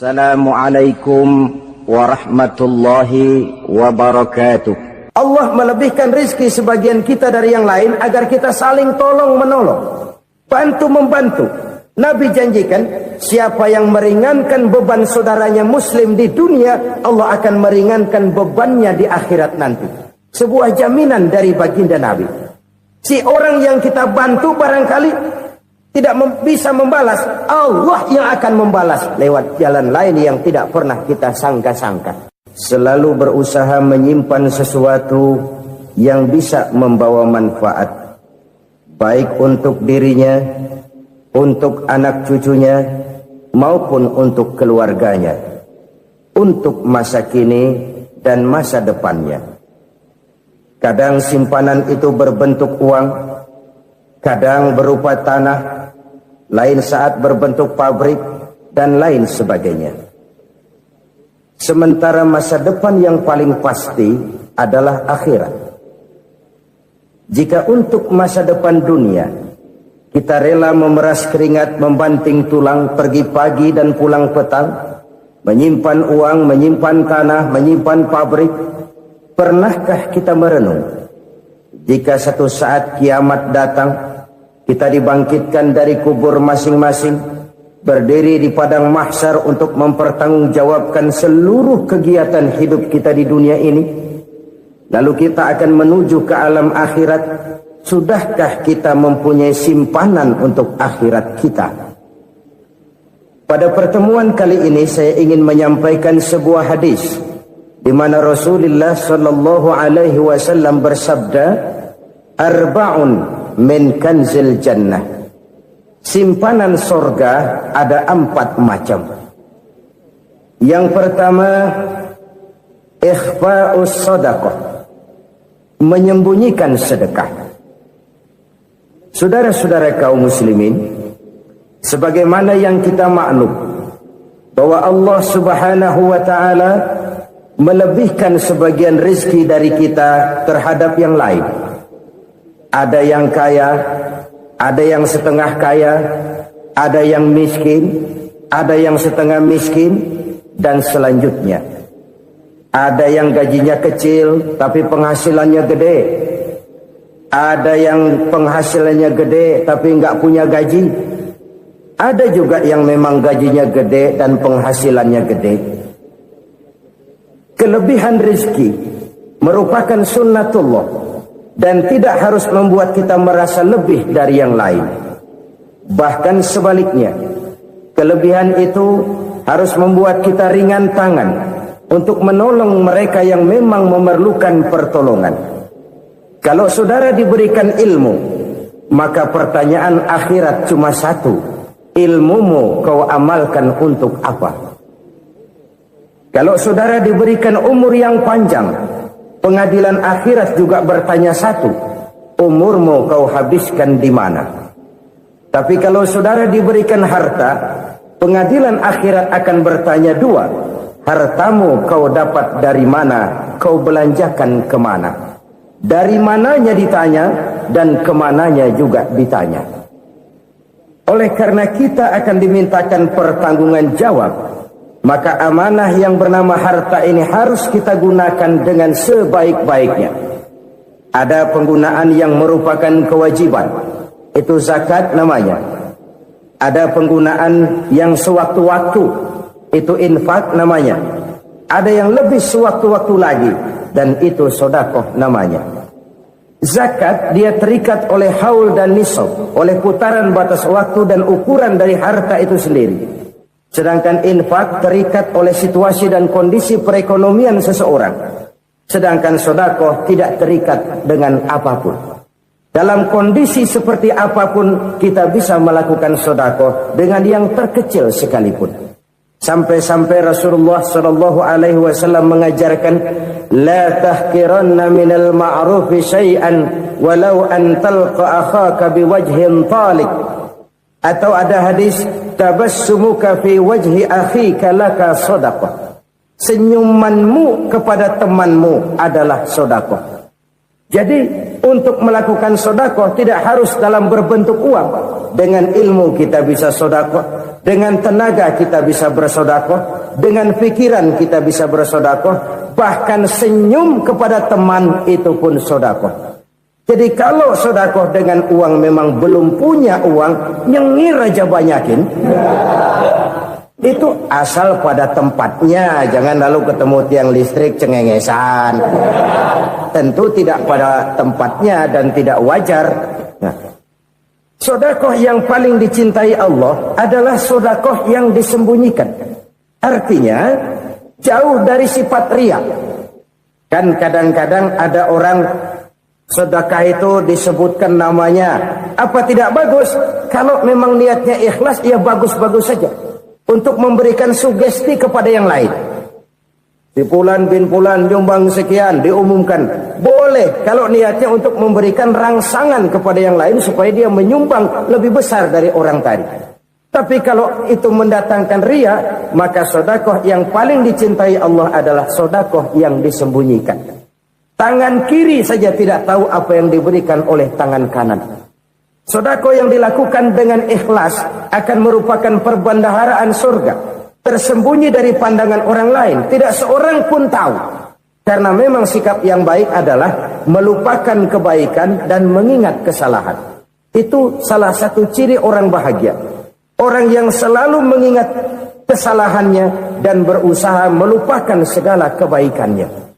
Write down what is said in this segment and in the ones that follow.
Assalamualaikum warahmatullahi wabarakatuh. Allah melebihkan rizki sebagian kita dari yang lain agar kita saling tolong menolong, bantu membantu. Nabi janjikan, siapa yang meringankan beban saudaranya muslim di dunia, Allah akan meringankan bebannya di akhirat nanti. Sebuah jaminan dari baginda Nabi. Si orang yang kita bantu barangkali tidak bisa membalas, Allah yang akan membalas lewat jalan lain yang tidak pernah kita sangka-sangka. Selalu berusaha menyimpan sesuatu yang bisa membawa manfaat, baik untuk dirinya, untuk anak cucunya, maupun untuk keluarganya, untuk masa kini dan masa depannya. Kadang simpanan itu berbentuk uang, kadang berupa tanah, lain saat berbentuk pabrik, dan lain sebagainya. Sementara masa depan yang paling pasti adalah akhirat. Jika untuk masa depan dunia kita rela memeras keringat, membanting tulang, pergi pagi dan pulang petang, menyimpan uang, menyimpan tanah, menyimpan pabrik, pernahkah kita merenung jika satu saat kiamat datang, kita dibangkitkan dari kubur masing-masing, berdiri di padang mahsyar untuk mempertanggungjawabkan seluruh kegiatan hidup kita di dunia ini. Lalu kita akan menuju ke alam akhirat. Sudahkah kita mempunyai simpanan untuk akhirat kita? Pada pertemuan kali ini saya ingin menyampaikan sebuah hadis di mana Rasulullah sallallahu alaihi wasallam bersabda, "Arba'un min kanzil jannah." Simpanan sorga ada 4 macam. Yang pertama, ikhfa'us sadaqah, menyembunyikan sedekah. Saudara-saudara kaum muslimin, sebagaimana yang kita maklum bahwa Allah Subhanahu wa taala melebihkan sebagian rezeki dari kita terhadap yang lain. Ada yang kaya, ada yang setengah kaya, ada yang miskin, ada yang setengah miskin, dan selanjutnya. Ada yang gajinya kecil tapi penghasilannya gede. Ada yang penghasilannya gede tapi nggak punya gaji. Ada juga yang memang gajinya gede dan penghasilannya gede. Kelebihan rezeki merupakan sunnatullah dan tidak harus membuat kita merasa lebih dari yang lain. Bahkan sebaliknya, kelebihan itu harus membuat kita ringan tangan untuk menolong mereka yang memang memerlukan pertolongan. Kalau saudara diberikan ilmu, maka pertanyaan akhirat cuma satu: ilmumu kau amalkan untuk apa? Kalau saudara diberikan umur yang panjang, pengadilan akhirat juga bertanya satu: umurmu kau habiskan di mana? Tapi kalau saudara diberikan harta, pengadilan akhirat akan bertanya 2: hartamu kau dapat dari mana? Kau belanjakan kemana? Dari mananya ditanya, dan kemananya juga ditanya. Oleh karena kita akan dimintakan pertanggungan jawab, maka amanah yang bernama harta ini harus kita gunakan dengan sebaik-baiknya. Ada penggunaan yang merupakan kewajiban, itu zakat namanya. Ada penggunaan yang sewaktu-waktu, itu infak namanya. Ada yang lebih sewaktu-waktu lagi, dan itu sedekah namanya. Zakat dia terikat oleh haul dan nisab, oleh putaran batas waktu dan ukuran dari harta itu sendiri. Sedangkan infak terikat oleh situasi dan kondisi perekonomian seseorang. Sedangkan sedekah tidak terikat dengan apapun. Dalam kondisi seperti apapun kita bisa melakukan sedekah dengan yang terkecil sekalipun. Sampai-sampai Rasulullah sallallahu alaihi wasallam mengajarkan, la tahqiranna minal ma'rufi syai'an walau an talqa akhaka biwajhin talik. Atau ada hadis, tabassumuka fi wajhi akhika laka sadaqah. Senyumanmu kepada temanmu adalah sedekah. Jadi untuk melakukan sedekah tidak harus dalam berbentuk uang. Dengan ilmu kita bisa sedekah, Dengan tenaga kita bisa bersedekah, dengan pikiran kita bisa bersedekah, bahkan senyum kepada teman itu pun sedekah. Jadi kalau sedekah dengan uang memang belum punya uang, nyengir aja banyakin. Itu asal pada tempatnya, jangan lalu ketemu tiang listrik cengengesan. Tentu tidak pada tempatnya dan tidak wajar. Nah, sedekah yang paling dicintai Allah adalah sedekah yang disembunyikan. Artinya jauh dari sifat riya. Kan kadang-kadang ada orang sedekah itu disebutkan namanya. Apa tidak bagus? Kalau memang niatnya ikhlas, ya bagus-bagus saja. Untuk memberikan sugesti kepada yang lain. Si Fulan bin Fulan nyumbang sekian, diumumkan. Boleh kalau niatnya untuk memberikan rangsangan kepada yang lain supaya dia menyumbang lebih besar dari orang tadi. Tapi kalau itu mendatangkan riya, maka sedekah yang paling dicintai Allah adalah sedekah yang disembunyikan. Tangan kiri saja tidak tahu apa yang diberikan oleh tangan kanan. Sedekah yang dilakukan dengan ikhlas akan merupakan perbendaharaan surga, tersembunyi dari pandangan orang lain, tidak seorang pun tahu. Karena memang sikap yang baik adalah melupakan kebaikan dan mengingat kesalahan. Itu salah satu ciri orang bahagia. Orang yang selalu mengingat kesalahannya dan berusaha melupakan segala kebaikannya.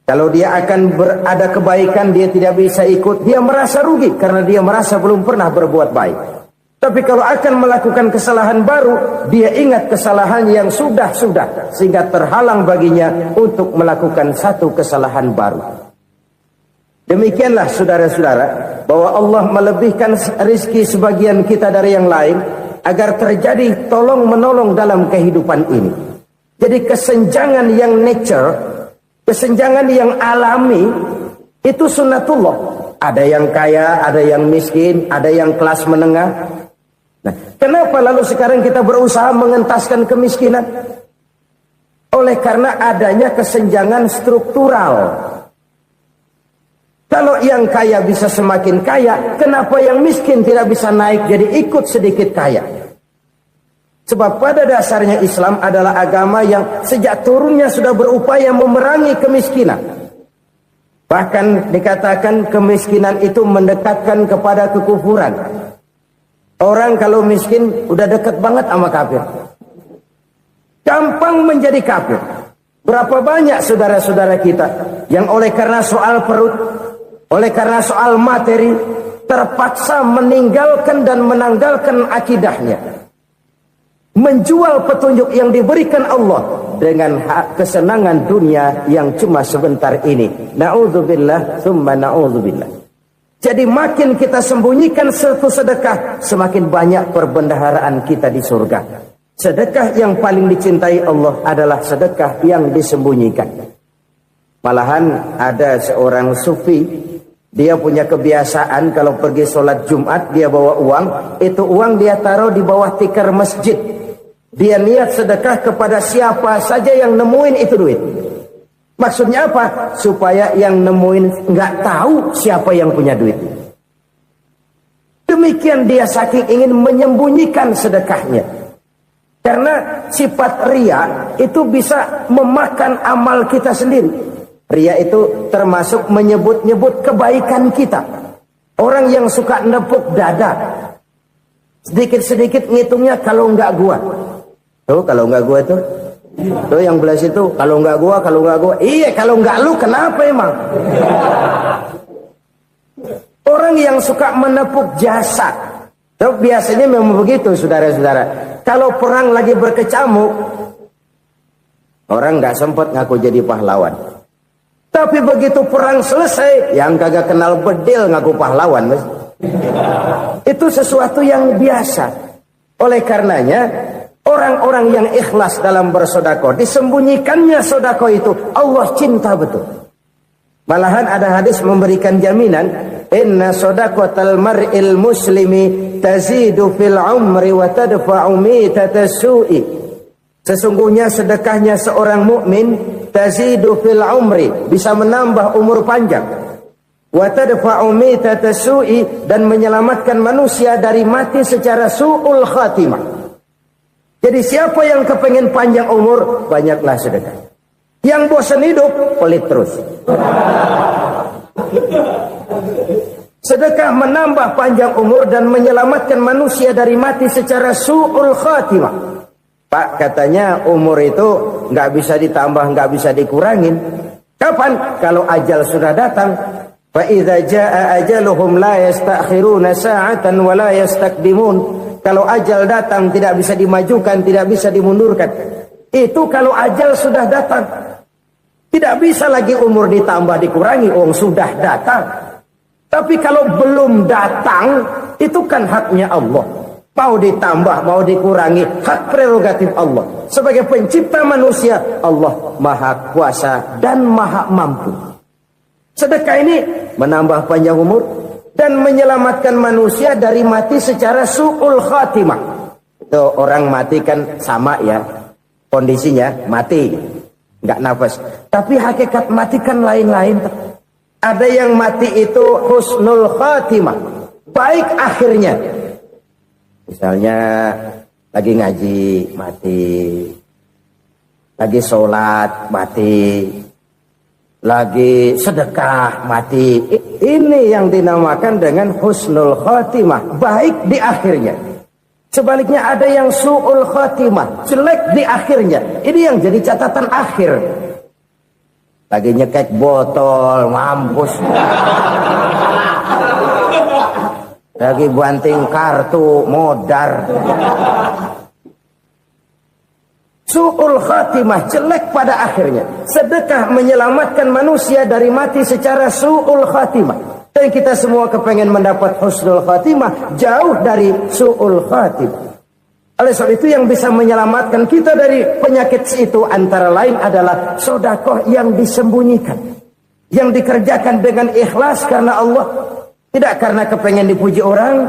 Kalau dia akan berada kebaikan, dia tidak bisa ikut, dia merasa rugi karena dia merasa belum pernah berbuat baik. Tapi kalau akan melakukan kesalahan baru, dia ingat kesalahan yang sudah-sudah, sehingga terhalang baginya untuk melakukan satu kesalahan baru. Demikianlah saudara-saudara, bahwa Allah melebihkan rizki sebagian kita dari yang lain, agar terjadi tolong-menolong dalam kehidupan ini. Jadi kesenjangan yang nature, kesenjangan yang alami, itu sunnatullah. Ada yang kaya, ada yang miskin, ada yang kelas menengah. Nah, kenapa lalu sekarang kita berusaha mengentaskan kemiskinan? Oleh karena adanya kesenjangan struktural. Kalau yang kaya bisa semakin kaya, kenapa yang miskin tidak bisa naik jadi ikut sedikit kaya? Sebab pada dasarnya Islam adalah agama yang sejak turunnya sudah berupaya memerangi kemiskinan. Bahkan dikatakan kemiskinan itu mendekatkan kepada kekufuran. Orang kalau miskin udah dekat banget sama kafir. Gampang menjadi kafir. Berapa banyak saudara-saudara kita yang oleh karena soal perut, oleh karena soal materi, terpaksa meninggalkan dan menanggalkan akidahnya. Menjual petunjuk yang diberikan Allah dengan kesenangan dunia yang cuma sebentar ini. Na'udzubillah, thumma na'udzubillah. Jadi makin kita sembunyikan satu sedekah, semakin banyak perbendaharaan kita di surga. Sedekah yang paling dicintai Allah adalah sedekah yang disembunyikan. Malahan ada seorang sufi, dia punya kebiasaan kalau pergi sholat Jumat dia bawa uang, itu uang dia taruh di bawah tikar masjid. Dia niat sedekah kepada siapa saja yang nemuin itu duit. Maksudnya apa? Supaya yang nemuin nggak tahu siapa yang punya duit. Demikian dia saking ingin menyembunyikan sedekahnya. Karena sifat riya itu bisa memakan amal kita sendiri. Riya itu termasuk menyebut-nyebut kebaikan kita. Orang yang suka nepuk dada, sedikit-sedikit ngitungnya kalau nggak gua. Tuh kalau nggak gua tuh. Tuh yang belah situ, kalau nggak gua. Iya, kalau nggak lu kenapa emang? Orang yang suka menepuk jasad, tuh biasanya memang begitu, saudara-saudara. Kalau perang lagi berkecamuk, orang nggak sempat ngaku jadi pahlawan. Tapi begitu perang selesai, yang kagak kenal bedil ngaku pahlawan, mas. Itu sesuatu yang biasa. Oleh karenanya, orang-orang yang ikhlas dalam bersedekah, disembunyikannya sedekah itu, Allah cinta betul. Malahan ada hadis memberikan jaminan, inna sedaqatal mar'il muslimi tazidu fil umri wa tadfa'u mitatas su'i. Sesungguhnya sedekahnya seorang mukmin tazidu fil umri, bisa menambah umur panjang. Wa tadfa'u mitatas su'i, dan menyelamatkan manusia dari mati secara su'ul khatimah. Jadi siapa yang kepengen panjang umur, banyaklah sedekah. Yang bosan hidup, pelit terus. Sedekah menambah panjang umur dan menyelamatkan manusia dari mati secara su'ul khatimah. Pak, katanya umur itu nggak bisa ditambah, nggak bisa dikurangin. Kapan? Kalau ajal sudah datang. Fa idza jaa ajaluhum la yastakhiruna sa'atan wa la yastaqdimun. Kalau ajal datang tidak bisa dimajukan, tidak bisa dimundurkan. Itu kalau ajal sudah datang. Tidak bisa lagi umur ditambah dikurangi, sudah datang. Tapi kalau belum datang, itu kan haknya Allah. Mau ditambah, mau dikurangi, hak prerogatif Allah. Sebagai pencipta manusia, Allah maha kuasa dan maha mampu. Sedekah ini menambah panjang umur dan menyelamatkan manusia dari mati secara su'ul khatimah. Itu orang mati kan sama ya, kondisinya mati, nggak nafas. Tapi hakikat mati kan lain-lain. Ada yang mati itu husnul khatimah, baik akhirnya. Misalnya lagi ngaji mati, lagi sholat mati, lagi sedekah mati. Ini yang dinamakan dengan husnul khatimah, baik di akhirnya. Sebaliknya ada yang su'ul khatimah, jelek di akhirnya. Ini yang jadi catatan akhir. Lagi nyekek botol, mampus. Lagi banting kartu, modar. Su'ul khatimah, jelek pada akhirnya. Sedekah menyelamatkan manusia dari mati secara su'ul khatimah. Dan kita semua kepengen mendapat husnul khatimah, jauh dari su'ul khatimah. Oleh sebab itu yang bisa menyelamatkan kita dari penyakit itu antara lain adalah sedekah yang disembunyikan, yang dikerjakan dengan ikhlas karena Allah, tidak karena kepengen dipuji orang,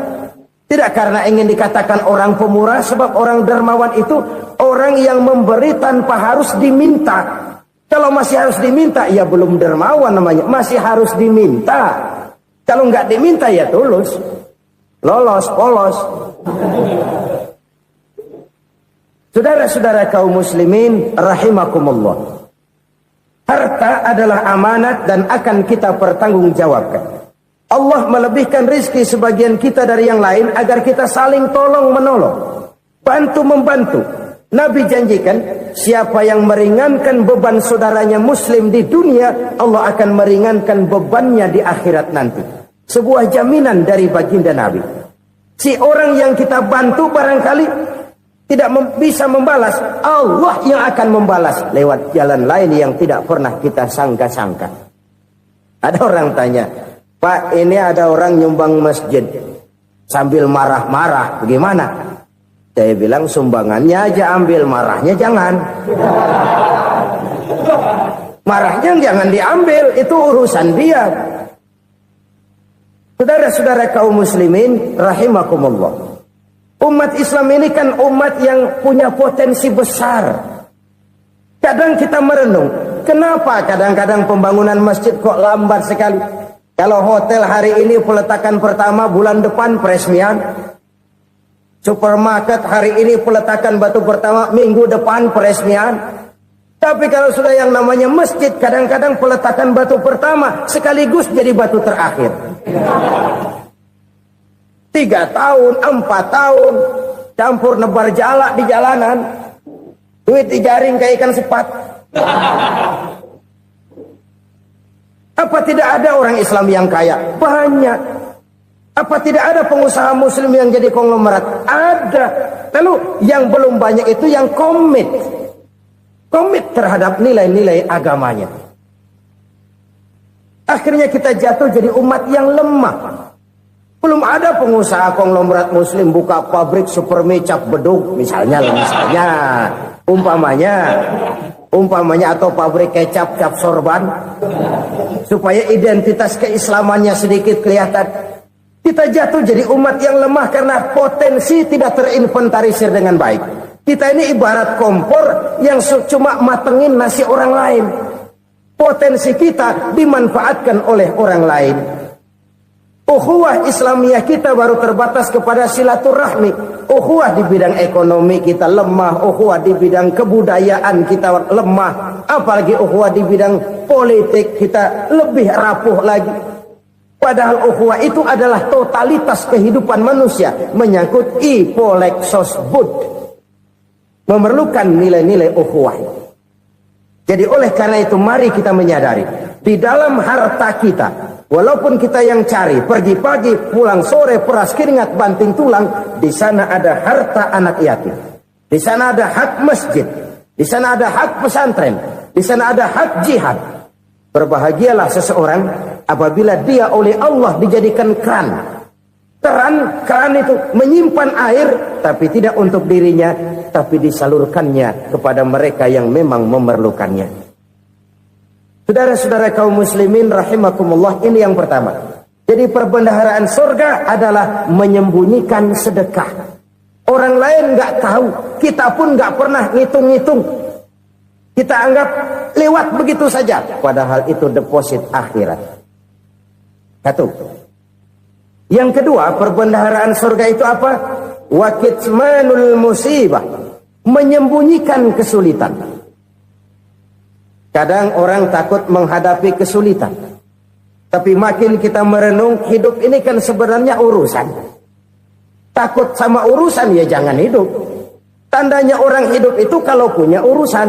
tidak karena ingin dikatakan orang pemurah. Sebab orang dermawan itu orang yang memberi tanpa harus diminta. Kalau masih harus diminta, ya belum dermawan namanya, masih harus diminta. Kalau nggak diminta ya tulus, lolos, polos. Saudara-saudara kaum muslimin rahimakumullah. Harta adalah amanat dan akan kita pertanggungjawabkan. Allah melebihkan rizki sebagian kita dari yang lain agar kita saling tolong menolong, bantu membantu. Nabi janjikan siapa yang meringankan beban saudaranya muslim di dunia, Allah akan meringankan bebannya di akhirat nanti. Sebuah jaminan dari baginda Nabi. Si orang yang kita bantu barangkali tidak bisa membalas, Allah yang akan membalas lewat jalan lain yang tidak pernah kita sangka-sangka. Ada orang tanya, Pak, ini ada orang nyumbang masjid sambil marah-marah, bagaimana? Saya bilang sumbangannya aja ambil, marahnya jangan. Marahnya jangan diambil, itu urusan dia. Saudara-saudara kaum muslimin rahimakumullah. Umat Islam ini kan umat yang punya potensi besar. Kadang kita merenung, kenapa kadang-kadang pembangunan masjid kok lambat sekali? Kalau hotel hari ini peletakan pertama, bulan depan peresmian. Supermarket hari ini peletakan batu pertama, minggu depan peresmian. Tapi kalau sudah yang namanya masjid, kadang-kadang peletakan batu pertama sekaligus jadi batu terakhir. 3 tahun, 4 tahun, campur nebar jalak di jalanan, duit dijaring kayak ikan sepat. Apa tidak ada orang Islam yang kaya? Banyak. Apa tidak ada pengusaha muslim yang jadi konglomerat? Ada. Lalu yang belum banyak itu yang komit terhadap nilai-nilai agamanya. Akhirnya kita jatuh jadi umat yang lemah. Belum ada pengusaha konglomerat muslim buka pabrik supermi cap beduk misalnya umpamanya atau pabrik kecap cap sorban supaya identitas keislamannya sedikit kelihatan. Kita jatuh jadi umat yang lemah karena potensi tidak terinventarisir dengan baik. Kita ini ibarat kompor yang cuma matengin nasi orang lain. Potensi kita dimanfaatkan oleh orang lain. Ukhuwah Islamiyah kita baru terbatas kepada silaturahmi. Ukhuwah di bidang ekonomi kita lemah, ukhuwah di bidang kebudayaan kita lemah, apalagi ukhuwah di bidang politik kita lebih rapuh lagi. Padahal ukhuwah itu adalah totalitas kehidupan manusia, menyangkut ipolek sosbud, memerlukan nilai-nilai ukhuwah. Jadi oleh karena itu mari kita menyadari, di dalam harta kita, walaupun kita yang cari, pergi pagi, pulang sore, peras keringat, banting tulang, di sana ada harta anak yatim. Di sana ada hak masjid. Di sana ada hak pesantren. Di sana ada hak jihad. Berbahagialah seseorang apabila dia oleh Allah dijadikan keran. Keran itu menyimpan air, tapi tidak untuk dirinya, tapi disalurkannya kepada mereka yang memang memerlukannya. Saudara-saudara kaum muslimin rahimakumullah, ini yang pertama. Jadi perbendaharaan surga adalah menyembunyikan sedekah. Orang lain nggak tahu, kita pun nggak pernah ngitung-ngitung. Kita anggap lewat begitu saja, padahal itu deposit akhirat. Satu. Yang kedua, perbendaharaan surga itu apa? Wa kitmanul musibah, menyembunyikan kesulitan. Kadang orang takut menghadapi kesulitan. Tapi makin kita merenung, hidup ini kan sebenarnya urusan. Takut sama urusan, ya jangan hidup. Tandanya orang hidup itu kalau punya urusan.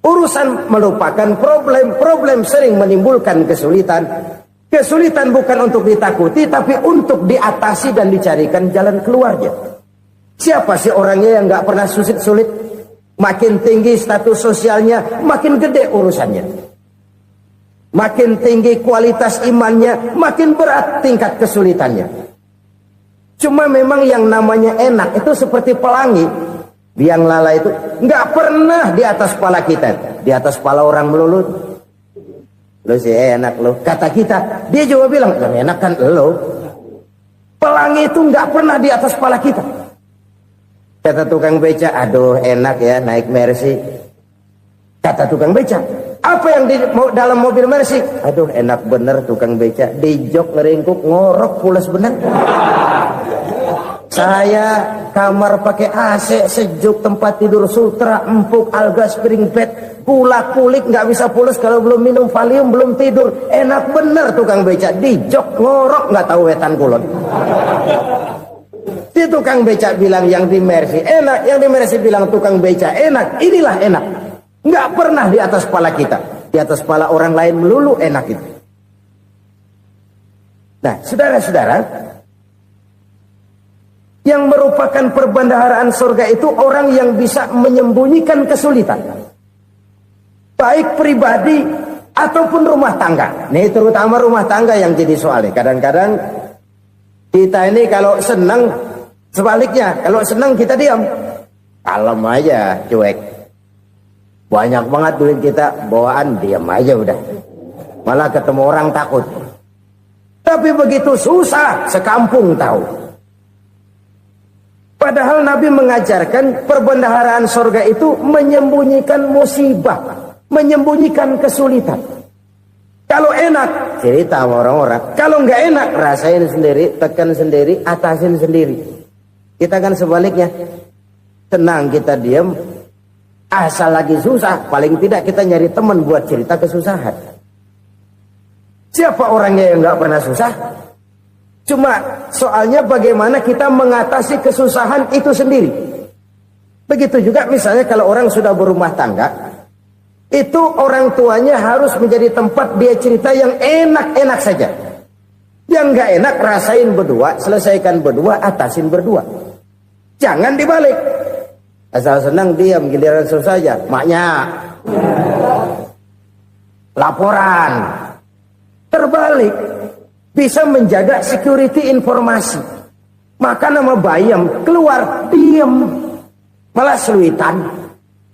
Urusan melupakan problem. Problem sering menimbulkan kesulitan. Kesulitan bukan untuk ditakuti, tapi untuk diatasi dan dicarikan jalan keluarnya. Siapa sih orangnya yang nggak pernah sulit-sulit? Makin tinggi status sosialnya, makin gede urusannya. Makin tinggi kualitas imannya, makin berat tingkat kesulitannya. Cuma memang yang namanya enak itu seperti pelangi. Biang lala itu nggak pernah di atas kepala kita, di atas kepala orang melulu. Lo sih enak lo, kata kita. Dia juga bilang, yang enak kan lo. Pelangi itu nggak pernah di atas kepala kita. Kata tukang beca, aduh enak ya naik Mercy. Kata tukang beca, apa yang di dalam mobil Mercy? Aduh enak bener tukang beca, di jok ngeringkuk ngorok pulas bener. Saya kamar pakai AC, sejuk, tempat tidur sutra, empuk, alga, spring bed, kulak kulik, nggak bisa pulas kalau belum minum Valium, belum tidur. Enak bener tukang beca, di jok ngorok nggak tahu wetan kulon. Si tukang beca bilang yang di Mercy enak, yang di Mercy bilang tukang beca enak. Inilah enak, nggak pernah di atas kepala kita, di atas kepala orang lain melulu enak itu. Nah, saudara-saudara, yang merupakan perbendaharaan surga itu orang yang bisa menyembunyikan kesulitan, baik pribadi ataupun rumah tangga. Nih terutama rumah tangga yang jadi soalnya. Kadang-kadang kita ini kalau senang, sebaliknya kalau senang kita diam, kalem aja, cuek. Banyak banget duit kita bawaan, diam aja udah. Malah ketemu orang takut. Tapi begitu susah, sekampung tahu. Padahal Nabi mengajarkan perbendaharaan surga itu menyembunyikan musibah, menyembunyikan kesulitan. Kalau enak, cerita sama orang-orang. Kalau nggak enak, rasain sendiri, tekan sendiri, atasin sendiri. Kita kan sebaliknya. Tenang kita diam, asal lagi susah, paling tidak kita nyari teman buat cerita kesusahan. Siapa orangnya yang nggak pernah susah? Cuma soalnya bagaimana kita mengatasi kesusahan itu sendiri. Begitu juga misalnya kalau orang sudah berumah tangga, itu orang tuanya harus menjadi tempat dia cerita yang enak-enak saja. Yang nggak enak rasain berdua, selesaikan berdua, atasin berdua. Jangan dibalik. Asal senang diam, giliran susah saja. Maknya laporan. Terbalik. Bisa menjaga security informasi. Maka nama bayam keluar diam, malah seluitan.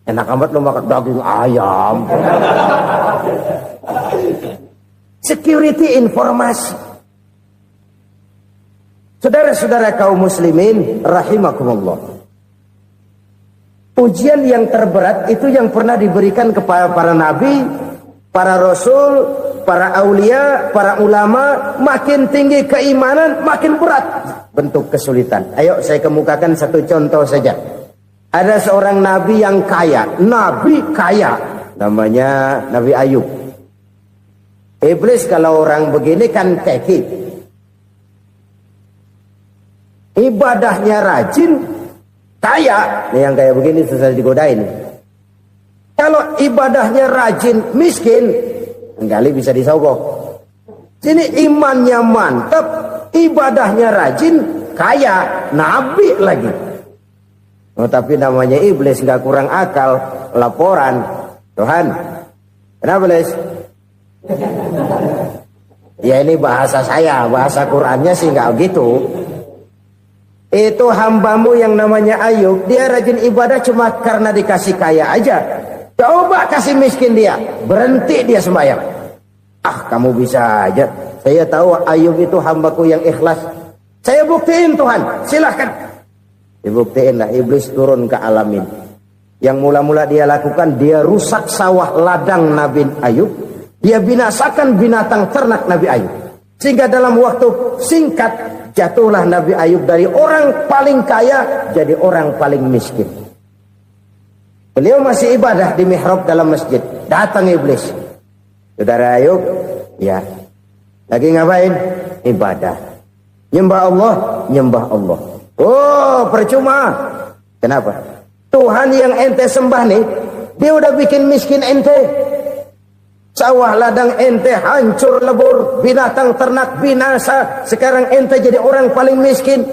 Enak amat lo makan daging ayam. Security informasi. Saudara-saudara kaum muslimin rahimakumullah. Ujian yang terberat itu yang pernah diberikan kepada para nabi, para rasul, para aulia, para ulama, makin tinggi keimanan, makin berat bentuk kesulitan. Ayo saya kemukakan satu contoh saja. Ada seorang nabi yang kaya, nabi kaya, namanya Nabi Ayub. Iblis kalau orang begini kan keki, ibadahnya rajin, kaya. Nih yang kayak begini susah digodain. Kalau ibadahnya rajin, miskin, kali bisa disogok. Sini imannya mantap, ibadahnya rajin, kaya, nabi lagi. Oh, tapi namanya iblis nggak kurang akal. Laporan, Tuhan, kenapa iblis? Ya ini bahasa saya, bahasa Qurannya sih nggak gitu. Itu hambamu yang namanya Ayub, dia rajin ibadah cuma karena dikasih kaya aja. Coba kasih miskin dia, berhenti dia sembahyang. Ah, kamu bisa aja. Saya tahu Ayub itu hambaku yang ikhlas. Saya buktiin Tuhan, silahkan. Dibuktiin lah, iblis turun ke alamin. Yang mula-mula dia lakukan, dia rusak sawah ladang Nabi Ayub. Dia binasakan binatang ternak Nabi Ayub. Sehingga dalam waktu singkat, jatuhlah Nabi Ayub dari orang paling kaya, jadi orang paling miskin. Beliau masih ibadah di mihrab dalam masjid. Datang iblis. Saudara Ayub, ya. Lagi ngapain? Ibadah. Nyembah Allah, nyembah Allah. Oh, percuma. Kenapa? Tuhan yang ente sembah nih, dia udah bikin miskin ente. Sawah ladang ente hancur lebur, binatang ternak binasa. Sekarang ente jadi orang paling miskin.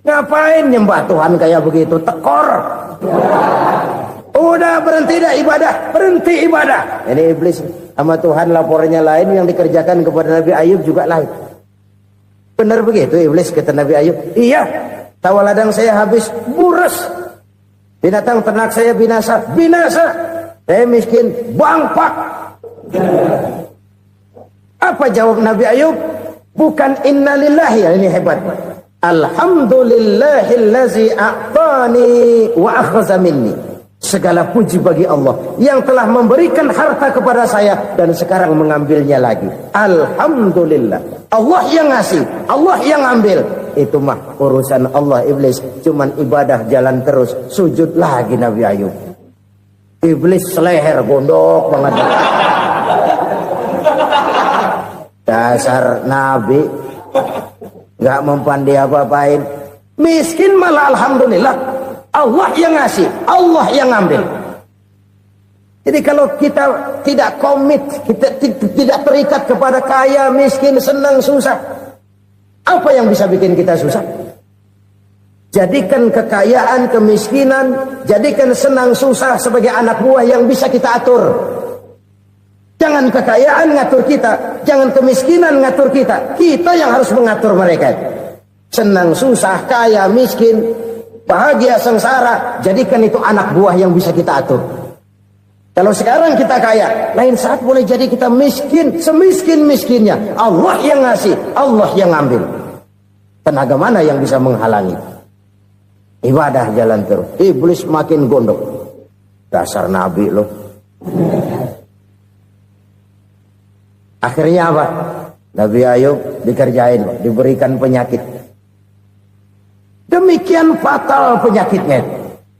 Ngapain nyembah Tuhan kayak begitu? Tekor. Udah berhenti dah ibadah, berhenti ibadah. Ini iblis sama Tuhan laporannya lain, yang dikerjakan kepada Nabi Ayub juga lain. Benar begitu iblis kata Nabi Ayub? Iya, sawah ladang saya habis buras, binatang ternak saya binasa, binasa. Saya miskin, bangpak. Apa jawab Nabi Ayub? Bukan innalillahi, ya ini hebat. Alhamdulillahillazi a'tani wa akhza minni. Segala puji bagi Allah yang telah memberikan harta kepada saya dan sekarang mengambilnya lagi. Alhamdulillah. Allah yang ngasih, Allah yang ambil. Itu mah urusan Allah. Iblis cuman ibadah jalan terus, sujud lagi Nabi Ayub. Iblis seleher gondok banget. Dasar Nabi nggak mempan dia apa-apain. Miskin malah alhamdulillah. Allah yang ngasih, Allah yang ambil. Jadi kalau kita tidak komit, kita tidak terikat kepada kaya, miskin, senang, susah, apa yang bisa bikin kita susah? Jadikan kekayaan, kemiskinan, jadikan senang, susah sebagai anak buah yang bisa kita atur. Jangan kekayaan ngatur kita, jangan kemiskinan ngatur kita. Kita yang harus mengatur mereka. Senang, susah, kaya, miskin, bahagia, sengsara, jadikan itu anak buah yang bisa kita atur. Kalau sekarang kita kaya, lain saat boleh jadi kita miskin, semiskin-miskinnya. Allah yang ngasih, Allah yang ambil. Tenaga mana yang bisa menghalangi? Ibadah jalan terus. Iblis makin gondok. Dasar Nabi loh. Akhirnya apa? Nabi Ayub dikerjain, diberikan penyakit. Demikian fatal penyakitnya.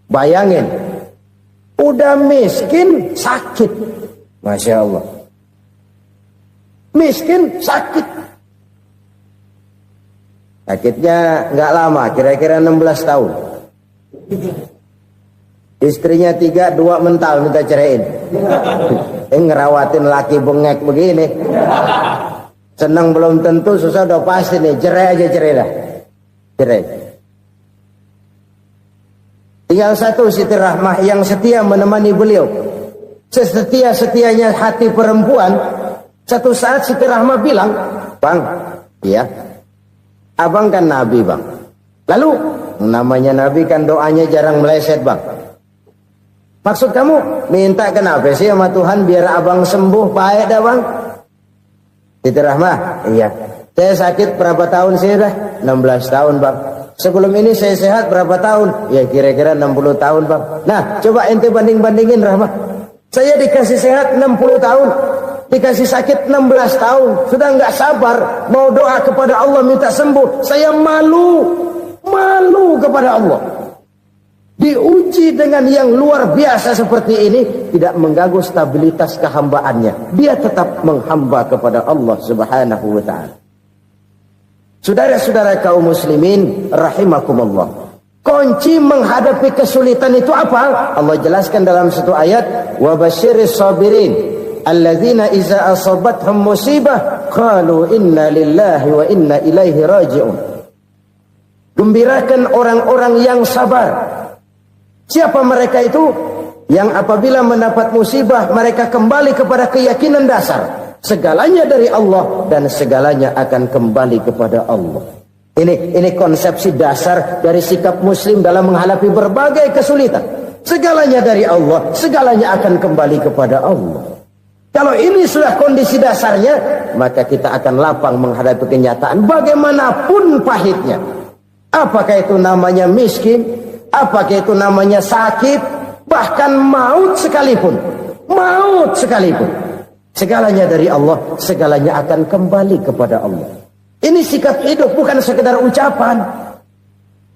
Bayangin, udah miskin sakit. Masya Allah. Miskin sakit. Sakitnya nggak lama, kira-kira 16 tahun. Istrinya 3, 2 mental minta ceraiin. Ngerawatin laki bengek begini. Senang belum tentu, susah udah pasti nih. Cerai aja, cerai dah. Cerai. Tinggal satu Siti Rahmah yang setia menemani beliau. Sesetia-setianya hati perempuan. Satu saat Siti Rahmah bilang, "Bang, iya, abang kan Nabi bang. Lalu, namanya Nabi kan doanya jarang meleset bang. Maksud kamu minta kenapa sih sama Tuhan biar abang sembuh baik dah bang?" Siti Rahmah, iya. Saya sakit berapa tahun sih dah? 16 tahun bang. Sebelum ini saya sehat berapa tahun? Ya kira-kira 60 tahun bang. Nah coba ente banding-bandingin Rahmah. Saya dikasih sehat 60 tahun. dikasih sakit 16 tahun, sudah nggak sabar, mau doa kepada Allah minta sembuh. Saya malu kepada Allah. Diuji dengan yang luar biasa seperti ini, tidak mengganggu stabilitas kehambaannya. Dia tetap menghamba kepada Allah Subhanahu wa ta'ala. Saudara-saudara kaum muslimin rahimakumullah, kunci menghadapi kesulitan itu apa? Allah jelaskan dalam satu ayat, wa basyiris sabirin alladzina iza asabathum musibah qalu inna lillahi wa inna ilaihi raji'un. Gembirakan orang-orang yang sabar. Siapa mereka itu? Yang apabila mendapat musibah mereka kembali kepada keyakinan dasar, segalanya dari Allah dan segalanya akan kembali kepada Allah. Ini konsepsi dasar dari sikap muslim dalam menghadapi berbagai kesulitan. Segalanya dari Allah, segalanya akan kembali kepada Allah. Kalau ini sudah kondisi dasarnya, maka kita akan lapang menghadapi kenyataan bagaimanapun pahitnya. Apakah itu namanya miskin, apakah itu namanya sakit, bahkan maut sekalipun. Segalanya dari Allah, segalanya akan kembali kepada Allah. Ini sikap hidup, bukan sekedar ucapan.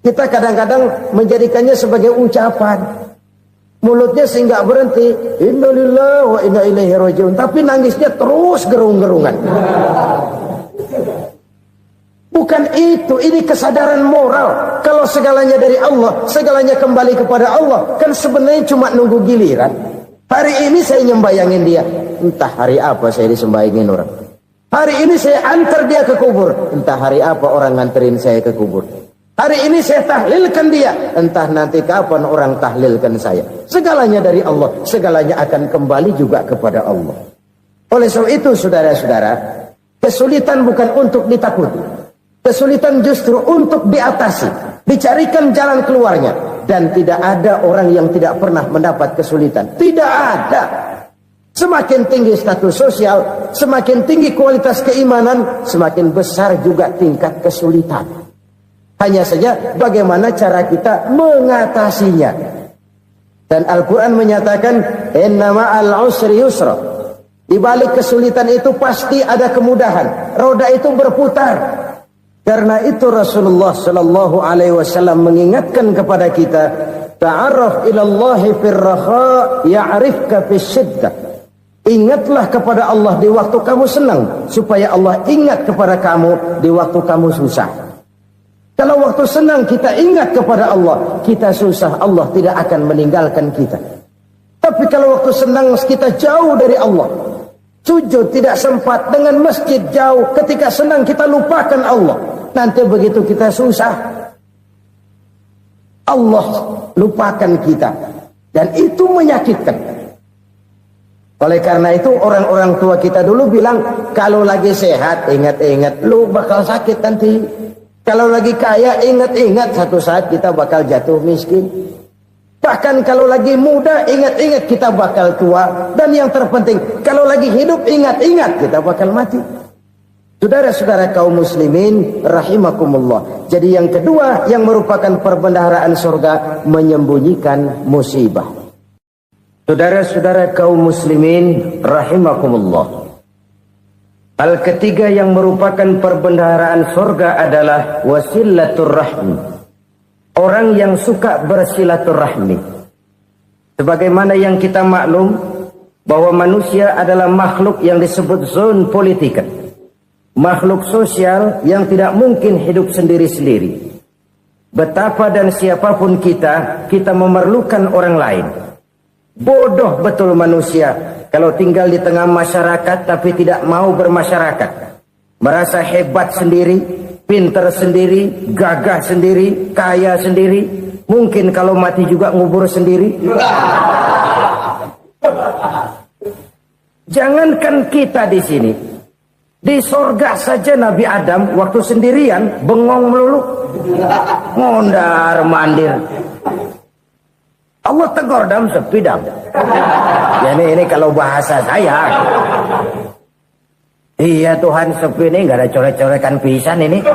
Kita kadang-kadang menjadikannya sebagai ucapan. Mulutnya sehingga berhenti, innalillahi wa inna ilaihi raji'un, tapi nangisnya terus gerung-gerungan. Bukan itu, ini kesadaran moral. Kalau segalanya dari Allah, segalanya kembali kepada Allah, kan sebenarnya cuma nunggu giliran. Hari ini saya nyembayangin dia, entah hari apa saya disembayangin orang. Hari ini saya antar dia ke kubur, entah hari apa orang nganterin saya ke kubur. Hari ini saya tahlilkan dia, entah nanti kapan orang tahlilkan saya. Segalanya dari Allah, segalanya akan kembali juga kepada Allah. Oleh sebab itu saudara-saudara, kesulitan bukan untuk ditakuti. Kesulitan justru untuk diatasi, dicarikan jalan keluarnya. Dan tidak ada orang yang tidak pernah mendapat kesulitan. Tidak ada. Semakin tinggi status sosial, semakin tinggi kualitas keimanan, semakin besar juga tingkat kesulitan. Hanya saja bagaimana cara kita mengatasinya. Dan Al-Quran menyatakan, inna ma'al usri yusra. Di balik kesulitan itu pasti ada kemudahan. Roda itu berputar. Karena itu Rasulullah sallallahu alaihi wasallam mengingatkan kepada kita, ta'arraf ilallahi firraha ya'rifka fisyiddah. Ingatlah kepada Allah di waktu kamu senang, supaya Allah ingat kepada kamu di waktu kamu susah. Kalau waktu senang kita ingat kepada Allah, kita susah, Allah tidak akan meninggalkan kita. Tapi kalau waktu senang kita jauh dari Allah, sujud tidak sempat, dengan masjid jauh, ketika senang kita lupakan Allah. Nanti begitu kita susah, Allah lupakan kita. Dan itu menyakitkan. Oleh karena itu orang-orang tua kita dulu bilang, kalau lagi sehat ingat-ingat lu bakal sakit nanti. Kalau lagi kaya ingat-ingat satu saat kita bakal jatuh miskin. Bahkan kalau lagi muda ingat-ingat kita bakal tua. Dan yang terpenting kalau lagi hidup ingat-ingat kita bakal mati. Saudara-saudara kaum muslimin rahimakumullah. Jadi yang kedua yang merupakan perbendaharaan surga, menyembunyikan musibah. Saudara-saudara kaum muslimin rahimakumullah. Hal ketiga yang merupakan perbendaharaan surga adalah wasilatur rahmi. Orang yang suka bersilaturahmi. Sebagaimana yang kita maklum bahwa manusia adalah makhluk yang disebut zon politika. Makhluk sosial yang tidak mungkin hidup sendiri-sendiri. Betapa dan siapapun kita memerlukan orang lain. Bodoh betul manusia kalau tinggal di tengah masyarakat tapi tidak mau bermasyarakat. Merasa hebat sendiri, pintar sendiri, gagah sendiri, kaya sendiri. Mungkin kalau mati juga ngubur sendiri. Jangankan kita di sini, di sorga saja Nabi Adam waktu sendirian bengong melulu, ngondar mandir. Allah tegur dam sepi dam. Ya ini kalau bahasa saya. Iya Tuhan sepi ini nggak ada coret-corekan pisan ini.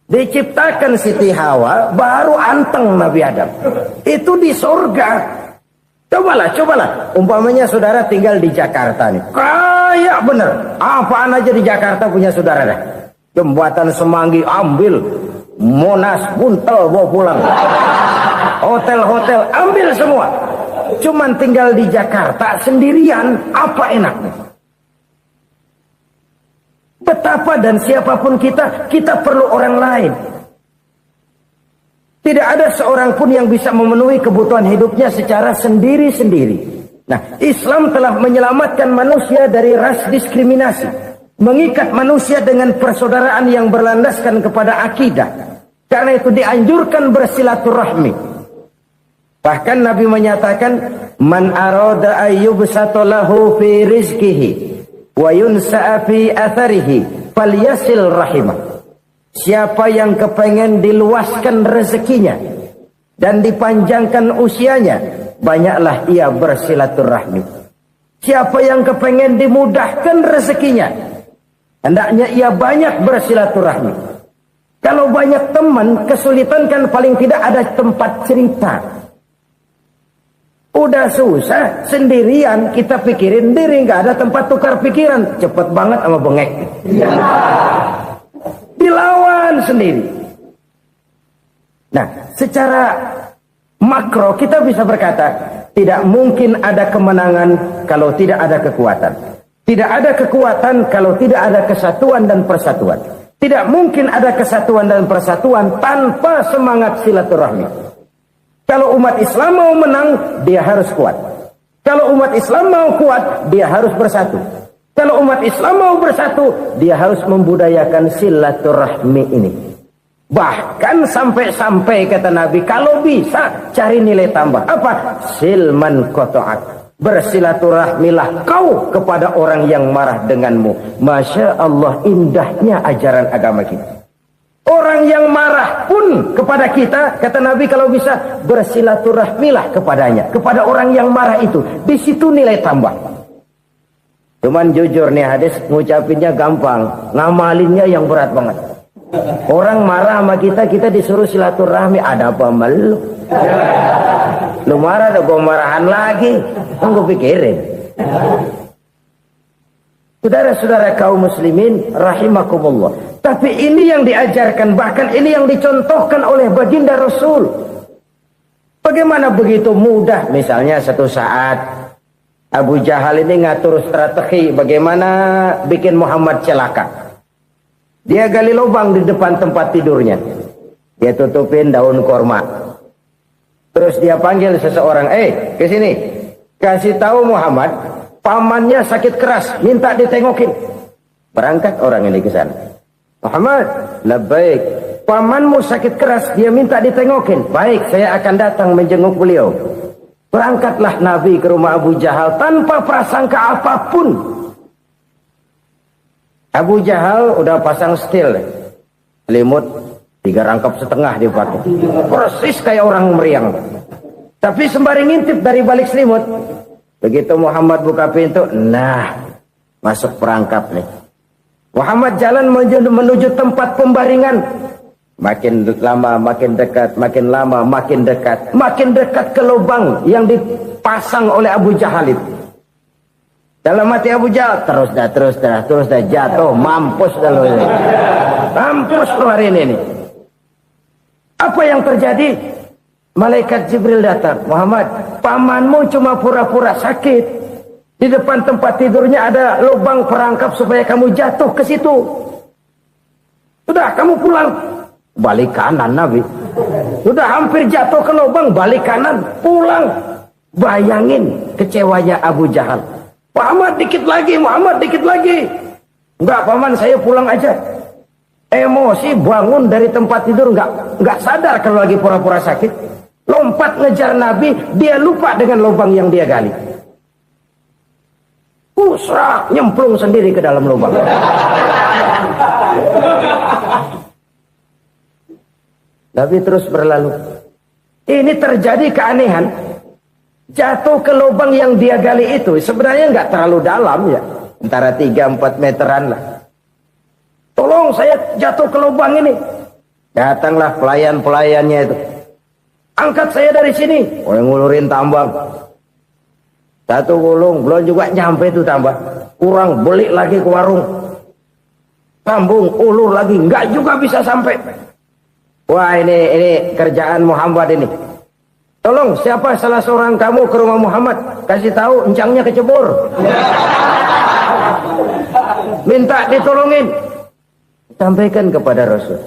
Diciptakan Siti Hawa baru anteng Nabi Adam. Itu di sorga. Cobalah. Umpamanya saudara tinggal di Jakarta nih. Kayak bener. Apaan aja di Jakarta punya saudara dah. Jembatan Semanggi ambil. Monas, Buntel bawa pulang. Hotel-hotel ambil semua. Cuman tinggal di Jakarta sendirian. Apa enaknya? Betapa dan siapapun kita perlu orang lain. Tidak ada seorang pun yang bisa memenuhi kebutuhan hidupnya secara sendiri-sendiri. Nah, Islam telah menyelamatkan manusia dari ras diskriminasi. Mengikat manusia dengan persaudaraan yang berlandaskan kepada akidah. Karena itu dianjurkan bersilaturahmi. Bahkan Nabi menyatakan, Man arada ayyubsata lahu fi rizkihi wa yunsa'a fi atharihi falyasil rahimah. Siapa yang kepengen diluaskan rezekinya dan dipanjangkan usianya, banyaklah ia bersilaturahmi. Siapa yang kepengen dimudahkan rezekinya, hendaknya ia banyak bersilaturahmi. Kalau banyak teman, kesulitan kan paling tidak ada tempat cerita. Udah susah, sendirian kita pikirin diri, nggak ada tempat tukar pikiran. Cepet banget sama bengek. Dilawan sendiri. Nah, secara makro kita bisa berkata, tidak mungkin ada kemenangan kalau tidak ada kekuatan. Tidak ada kekuatan kalau tidak ada kesatuan dan persatuan. Tidak mungkin ada kesatuan dan persatuan tanpa semangat silaturahmi. Kalau umat Islam mau menang, dia harus kuat. Kalau umat Islam mau kuat, dia harus bersatu. Kalau umat Islam mau bersatu, dia harus membudayakan silaturahmi ini. Bahkan sampai-sampai kata Nabi, kalau bisa cari nilai tambah. Apa? Silman qata'ak. Bersilaturahmilah kau kepada orang yang marah denganmu. Masya Allah, indahnya ajaran agama kita. Orang yang marah pun kepada kita, kata Nabi, kalau bisa bersilaturahmilah kepadanya. Kepada orang yang marah itu. Di situ nilai tambah. Cuman jujur nih hadis, ngucapinnya gampang, ngamalinnya yang berat banget. Orang marah sama kita disuruh silaturahmi, ada apa malu? Lu marah, ada gue marahan lagi. Kan gue pikirin. Saudara-saudara kaum muslimin rahimakumullah. Tapi ini yang diajarkan, bahkan ini yang dicontohkan oleh baginda Rasul. Bagaimana begitu mudah, misalnya satu saat Abu Jahal ini ngatur strategi bagaimana bikin Muhammad celaka. Dia gali lubang di depan tempat tidurnya. Dia tutupin daun korma. Terus dia panggil seseorang, ke sini. Kasih tahu Muhammad, pamannya sakit keras, minta ditengokin. Berangkat orang ini ke sana. Muhammad, labbaik. Pamanmu sakit keras, dia minta ditengokin. Baik, saya akan datang menjenguk beliau. Berangkatlah Nabi ke rumah Abu Jahal tanpa prasangka apapun. Abu Jahal udah pasang setil, selimut 3 rangkap setengah dipakai, persis kayak orang meriang. Tapi sembari ngintip dari balik selimut, begitu Muhammad buka pintu, nah masuk perangkap nih. Muhammad jalan menuju tempat pembaringan. Makin lama makin dekat, makin lama makin dekat, makin dekat ke lubang yang dipasang oleh Abu Jahal itu. Dalam hati Abu Jahal, terus dah jatuh, mampus dah lo ini. Mampus lo hari ini nih. Apa yang terjadi? Malaikat Jibril datang. Muhammad, pamanmu cuma pura-pura sakit. Di depan tempat tidurnya ada lubang perangkap supaya kamu jatuh ke situ. Sudah, kamu pulang. Balik kanan Nabi. Sudah hampir jatuh ke lubang, balik kanan, pulang. Bayangin kecewanya Abu Jahal. Muhammad dikit lagi. Enggak paman, saya pulang aja. Emosi bangun dari tempat tidur, enggak sadar kalau lagi pura-pura sakit. Lompat ngejar Nabi, dia lupa dengan lubang yang dia gali. Pusrak, nyemplung sendiri ke dalam lubang. Nabi terus berlalu. Ini terjadi keanehan. Jatuh ke lubang yang dia gali itu sebenarnya nggak terlalu dalam ya, antara 3-4 meteran lah. Tolong saya jatuh ke lubang ini. Datanglah pelayan-pelayannya itu. Angkat saya dari sini. Oleh ngulurin tambang. 1 gulung, belum juga nyampe itu tambah. Kurang beli lagi ke warung. Sambung, ulur lagi, enggak juga bisa sampai. Wah ini kerjaan Muhammad ini. Tolong siapa salah seorang kamu ke rumah Muhammad, kasih tahu encangnya kecebur. Minta ditolongin. Sampaikan kepada Rasul.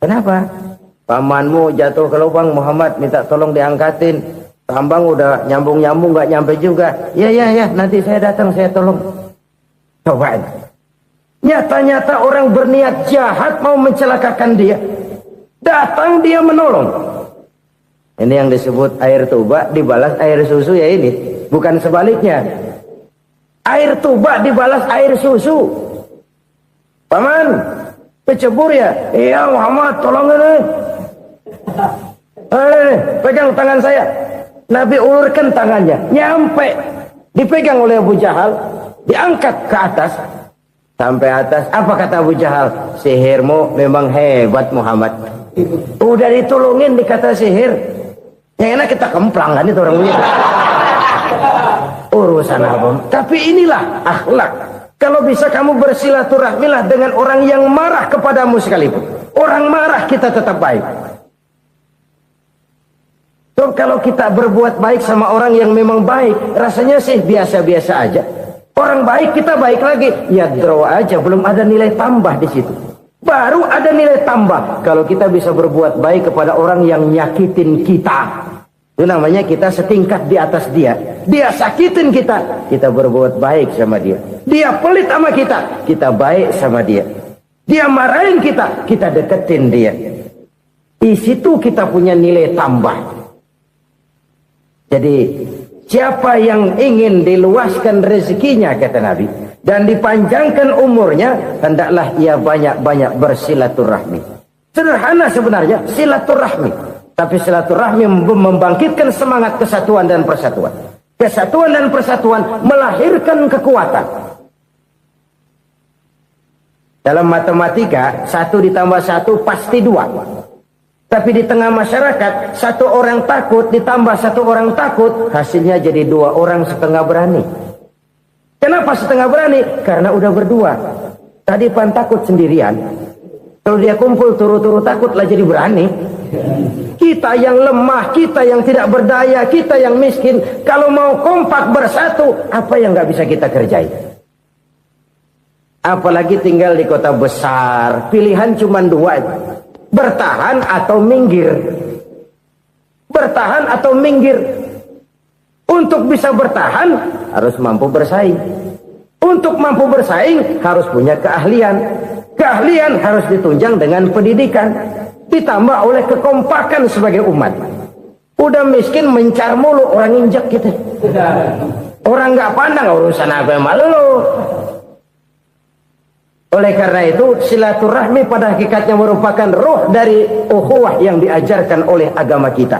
Kenapa? Pamanmu jatuh ke lubang, Muhammad minta tolong diangkatin. Tambang udah nyambung-nyambung nggak nyampe juga. Ya nanti saya datang saya tolong. Coba. Nyata-nyata orang berniat jahat mau mencelakakan dia. Datang dia menolong. Ini yang disebut air tuba dibalas air susu ya ini. Bukan sebaliknya. Air tuba dibalas air susu. Paman, kecebur ya? Iya Muhammad, tolong ini. Pegang tangan saya. Nabi ulurkan tangannya. Nyampe. Dipegang oleh Abu Jahal. Diangkat ke atas. Sampai atas. Apa kata Abu Jahal? Sihirmu memang hebat Muhammad. Udah ditolongin dikata sihir. Yang enak kita kemplang kan itu orang begitu. Urusan apa? Tapi inilah akhlak. Kalau bisa kamu bersilaturahmilah dengan orang yang marah kepadamu sekalipun. Orang marah kita tetap baik. So, kalau kita berbuat baik sama orang yang memang baik, rasanya sih biasa-biasa aja. Orang baik kita baik lagi, ya draw aja, belum ada nilai tambah di situ. Baru ada nilai tambah kalau kita bisa berbuat baik kepada orang yang nyakitin kita. Itu namanya kita setingkat di atas dia. Dia sakitin kita, kita berbuat baik sama dia. Dia pelit sama kita, kita baik sama dia. Dia marahin kita, kita deketin dia. Di situ kita punya nilai tambah. Jadi siapa yang ingin diluaskan rezekinya kata Nabi dan dipanjangkan umurnya, hendaklah ia banyak-banyak bersilaturahmi. Sederhana sebenarnya silaturahmi, tapi silaturahmi membangkitkan semangat kesatuan dan persatuan. Kesatuan dan persatuan melahirkan kekuatan. Dalam matematika 1 ditambah 1 pasti 2. Tapi di tengah masyarakat 1 orang takut ditambah 1 orang takut, hasilnya jadi 2 orang setengah berani. Kenapa setengah berani? Karena udah berdua. Tadi pan takut sendirian. Kalau dia kumpul turu-turu takutlah jadi berani. Kita yang lemah, kita yang tidak berdaya, kita yang miskin, kalau mau kompak bersatu, apa yang nggak bisa kita kerjain? Apalagi tinggal di kota besar, pilihan cuma 2. Bertahan atau minggir. Bertahan atau minggir. Untuk bisa bertahan harus mampu bersaing. Untuk mampu bersaing harus punya keahlian. Keahlian harus ditunjang dengan pendidikan. Ditambah oleh kekompakan sebagai umat. Udah miskin mencar mulu, orang injak kita. Orang nggak pandang urusan apa malu. Oleh karena itu silaturahmi pada hakikatnya merupakan roh dari ukhuwah yang diajarkan oleh agama kita.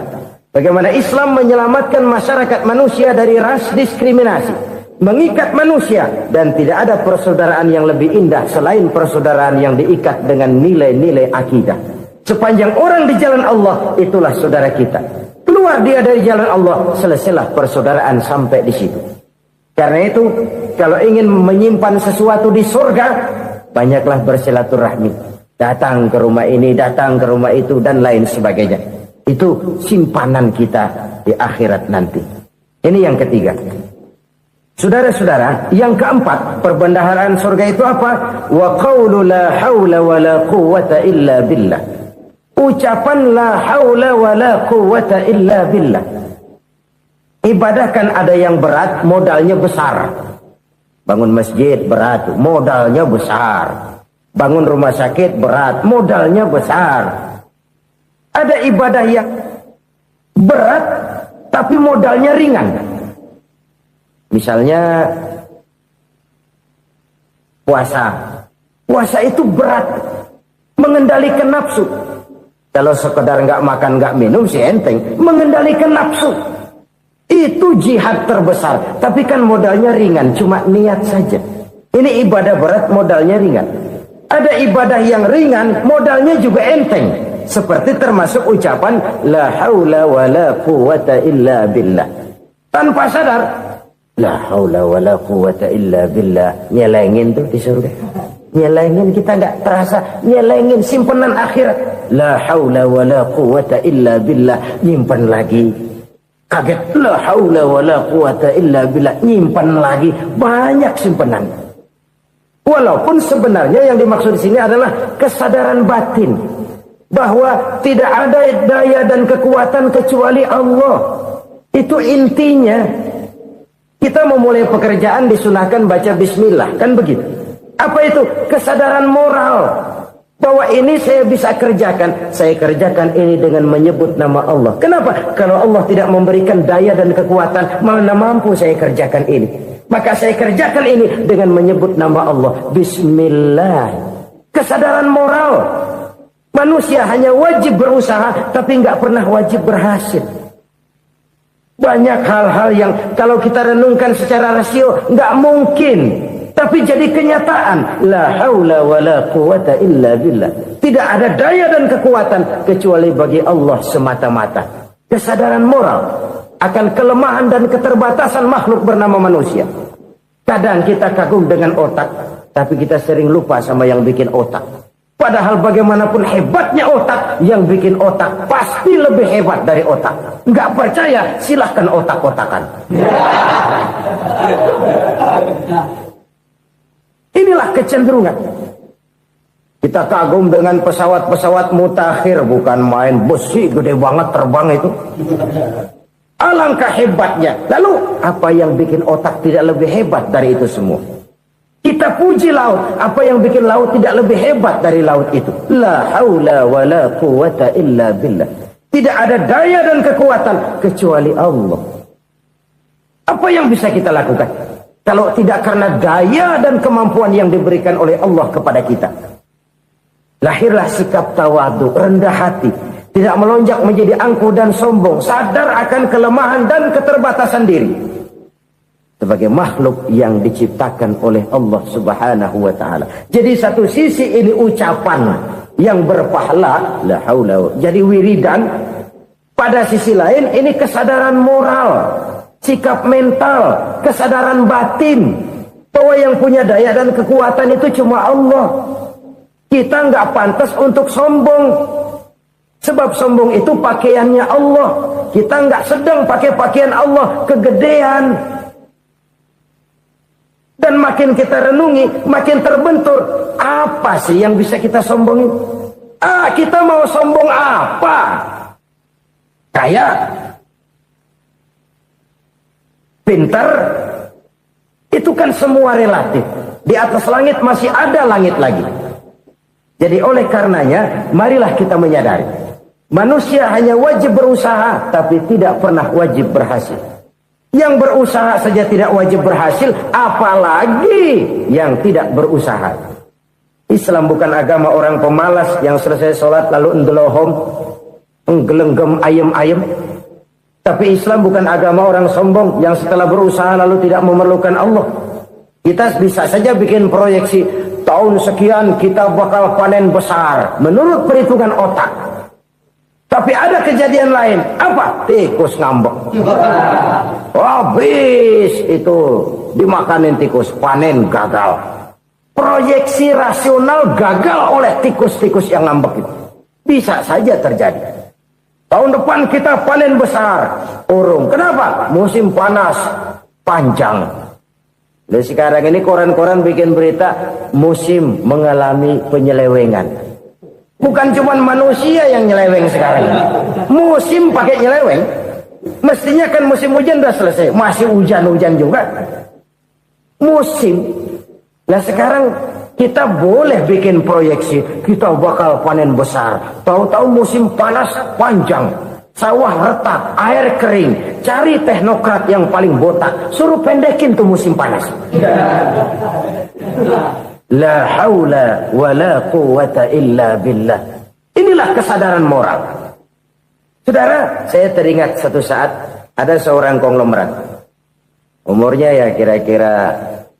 Bagaimana Islam menyelamatkan masyarakat manusia dari ras diskriminasi, mengikat manusia, dan tidak ada persaudaraan yang lebih indah selain persaudaraan yang diikat dengan nilai-nilai akidah. Sepanjang orang di jalan Allah, itulah saudara kita. Keluar dia dari jalan Allah, selesailah persaudaraan sampai di situ. Karena itu, kalau ingin menyimpan sesuatu di surga, banyaklah bersilaturahmi. Datang ke rumah ini, datang ke rumah itu, dan lain sebagainya. Itu simpanan kita di akhirat nanti. Ini yang ketiga. Saudara-saudara, yang keempat, perbendaharaan surga itu apa? Wa qawlu la hawla wa la quwwata illa billah. Ucapan la hawla wa la quwwata illa billah. Ibadah kan ada yang berat, modalnya besar. Bangun masjid berat, modalnya besar. Bangun rumah sakit berat, modalnya besar. Ada ibadah yang berat, tapi modalnya ringan. Misalnya puasa. Puasa itu berat, mengendalikan nafsu. Kalau sekedar nggak makan, nggak minum sih enteng. Mengendalikan nafsu. Itu jihad terbesar. Tapi kan modalnya ringan, cuma niat saja. Ini ibadah berat, modalnya ringan. Ada ibadah yang ringan, modalnya juga enteng. Seperti termasuk ucapan la haula wa la quwwata illa billah. tanpa sadar. La haula wala quwata illa billah. Nyelengin tuh di surga. Nyelengin, kita nggak terasa. Nyelengin simpenan akhirat. La haula wala quwata illa billah. Nyimpan lagi. Kaget. La haula wala quwata illa billah. Nyimpan lagi. Banyak simpenan. Walaupun sebenarnya yang dimaksud di sini adalah kesadaran batin. Bahwa tidak ada daya dan kekuatan kecuali Allah. Itu intinya. Kita memulai pekerjaan disunahkan baca bismillah, kan begitu? Apa itu? Kesadaran moral. Bahwa ini saya bisa kerjakan. Saya kerjakan ini dengan menyebut nama Allah. Kenapa? Kalau Allah tidak memberikan daya dan kekuatan, mana mampu saya kerjakan ini. Maka saya kerjakan ini dengan menyebut nama Allah. Bismillah. Kesadaran moral. Manusia hanya wajib berusaha, tapi nggak pernah wajib berhasil. Banyak hal-hal yang kalau kita renungkan secara rasio nggak mungkin, tapi jadi kenyataan. La haula wala quwata illa billah. Tidak ada daya dan kekuatan kecuali bagi Allah semata-mata. Kesadaran moral akan kelemahan dan keterbatasan makhluk bernama manusia. Kadang kita kagum dengan otak, tapi kita sering lupa sama yang bikin otak. Padahal bagaimanapun hebatnya otak, yang bikin otak pasti lebih hebat dari otak. Nggak percaya, silahkan otak-otakan. Inilah kecenderungan. Kita kagum dengan pesawat-pesawat mutakhir, bukan main besi gede banget terbang itu. Alangkah hebatnya. Lalu apa yang bikin otak tidak lebih hebat dari itu semua? Kita puji laut. Apa yang bikin laut tidak lebih hebat dari laut itu? La haula wa la quwata illa billah. Tidak ada daya dan kekuatan kecuali Allah. Apa yang bisa kita lakukan? Kalau tidak karena daya dan kemampuan yang diberikan oleh Allah kepada kita. Lahirlah sikap tawadu, rendah hati. Tidak melonjak menjadi angkuh dan sombong. Sadar akan kelemahan dan keterbatasan diri. Sebagai makhluk yang diciptakan oleh Allah subhanahu wa ta'ala. Jadi satu sisi ini ucapan yang berpahala, la haula, jadi wiridan. Pada sisi lain ini kesadaran moral, sikap mental, kesadaran batin. Bahwa yang punya daya dan kekuatan itu cuma Allah. Kita nggak pantas untuk sombong. Sebab sombong itu pakaiannya Allah. Kita nggak sedang pakai pakaian Allah, kegedean. Dan makin kita renungi, makin terbentur. Apa sih yang bisa kita sombongin? Kita mau sombong apa? Kaya? Pintar? Itu kan semua relatif. Di atas langit masih ada langit lagi. Jadi oleh karenanya, marilah kita menyadari. Manusia hanya wajib berusaha, tapi tidak pernah wajib berhasil. Yang berusaha saja tidak wajib berhasil, apalagi yang tidak berusaha. Islam bukan agama orang pemalas yang selesai sholat lalu endelohom, enggelenggem ayem-ayem. Tapi Islam bukan agama orang sombong yang setelah berusaha lalu tidak memerlukan Allah. Kita bisa saja bikin proyeksi, tahun sekian kita bakal panen besar menurut perhitungan otak. Tapi ada kejadian lain. Apa? Tikus ngambek. Habis itu dimakanin tikus, panen gagal. Proyeksi rasional gagal oleh tikus-tikus yang ngambek itu. Bisa saja terjadi. Tahun depan kita panen besar, urung. Kenapa? Musim panas panjang. Dan sekarang ini koran-koran bikin berita musim mengalami penyelewengan. Bukan cuma manusia yang nyeleweng sekarang. Musim pakai nyeleweng. Mestinya kan musim hujan udah selesai. Masih hujan-hujan juga. Musim. Nah sekarang kita boleh bikin proyeksi. Kita bakal panen besar. Tahu-tahu musim panas panjang. Sawah retak, air kering. Cari teknokrat yang paling botak. Suruh pendekin tuh musim panas. La haula wa la quwata illa billah. Inilah kesadaran moral. Saudara, saya teringat satu saat ada seorang konglomerat. Umurnya ya kira-kira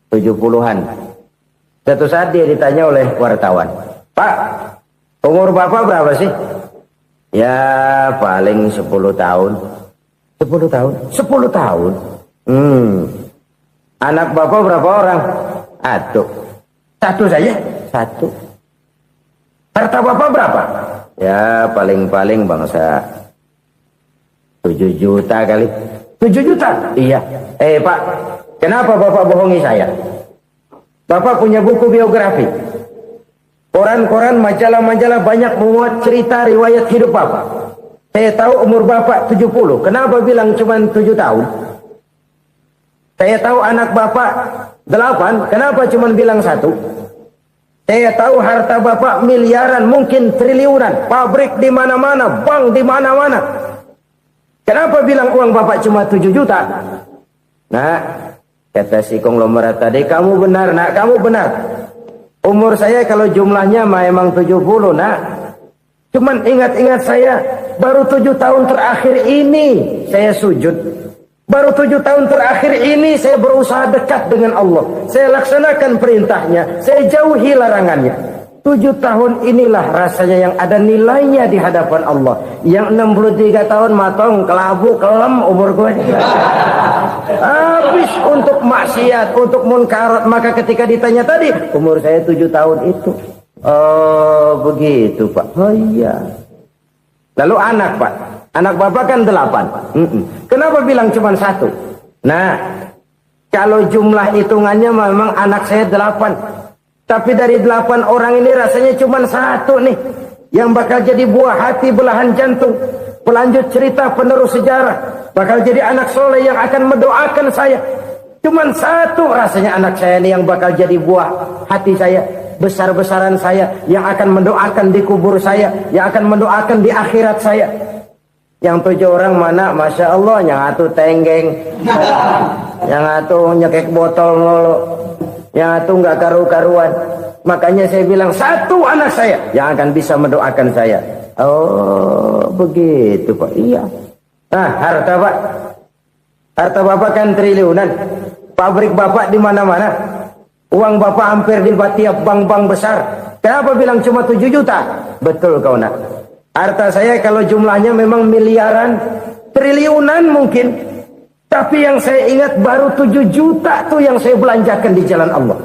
70-an. Satu saat dia ditanya oleh wartawan, "Pak, umur Bapak berapa sih?" "Ya paling 10 tahun. 10 tahun. 10 tahun. Anak bapak berapa orang? Satu saja. Satu. Harta bapak berapa? Ya paling-paling bangsa 7 juta kali. 7 juta? Iya. Pak, kenapa bapak bohongi saya? Bapak punya buku biografi. Koran-koran, majalah-majalah banyak memuat cerita riwayat hidup bapak. Saya tahu umur bapak 70. Kenapa bilang cuma 7 tahun? Saya tahu anak bapak 8. Kenapa cuma bilang 1? Saya tahu harta bapak miliaran, mungkin triliunan. Pabrik di mana-mana, bank di mana-mana. Kenapa bilang uang bapak cuma 7 juta? Nah, kata si konglomerat tadi, kamu benar nak, kamu benar. Umur saya kalau jumlahnya memang 70 nak. Cuman ingat-ingat saya, baru 7 tahun terakhir ini saya sujud. Baru 7 tahun terakhir ini saya berusaha dekat dengan Allah. Saya laksanakan perintahnya, saya jauhi larangannya. 7 tahun inilah rasanya yang ada nilainya di hadapan Allah. Yang 63 tahun matong, kelabu, kelem umur gue. Habis untuk maksiat, untuk munkarat. Maka ketika ditanya tadi, umur saya 7 tahun itu. Oh begitu Pak. Oh iya. Lalu anak Pak. Anak bapak kan 8. Kenapa bilang cuma 1? Nah, kalau jumlah hitungannya memang anak saya 8. Tapi dari 8 orang ini rasanya cuma 1 nih. Yang bakal jadi buah hati, belahan jantung. Pelanjut cerita, penerus sejarah. Bakal jadi anak soleh yang akan mendoakan saya. Cuma 1 rasanya anak saya ini yang bakal jadi buah hati saya. Besar-besaran saya. Yang akan mendoakan di kubur saya. Yang akan mendoakan di akhirat saya. Yang 7 orang mana? Masya Allah, yang atuh tenggeng. Yang atuh nyekek botol mulu. Yang atuh nggak karu-karuan. Makanya saya bilang 1 anak saya yang akan bisa mendoakan saya. Oh begitu Pak. Iya. Nah harta Pak. Harta bapak kan triliunan. Pabrik bapak di mana-mana. Uang bapak hampir di tiap bank-bank besar. Kenapa bilang cuma 7 juta? Betul kau nak. Harta saya kalau jumlahnya memang miliaran, triliunan mungkin. Tapi yang saya ingat baru 7 juta tuh yang saya belanjakan di jalan Allah.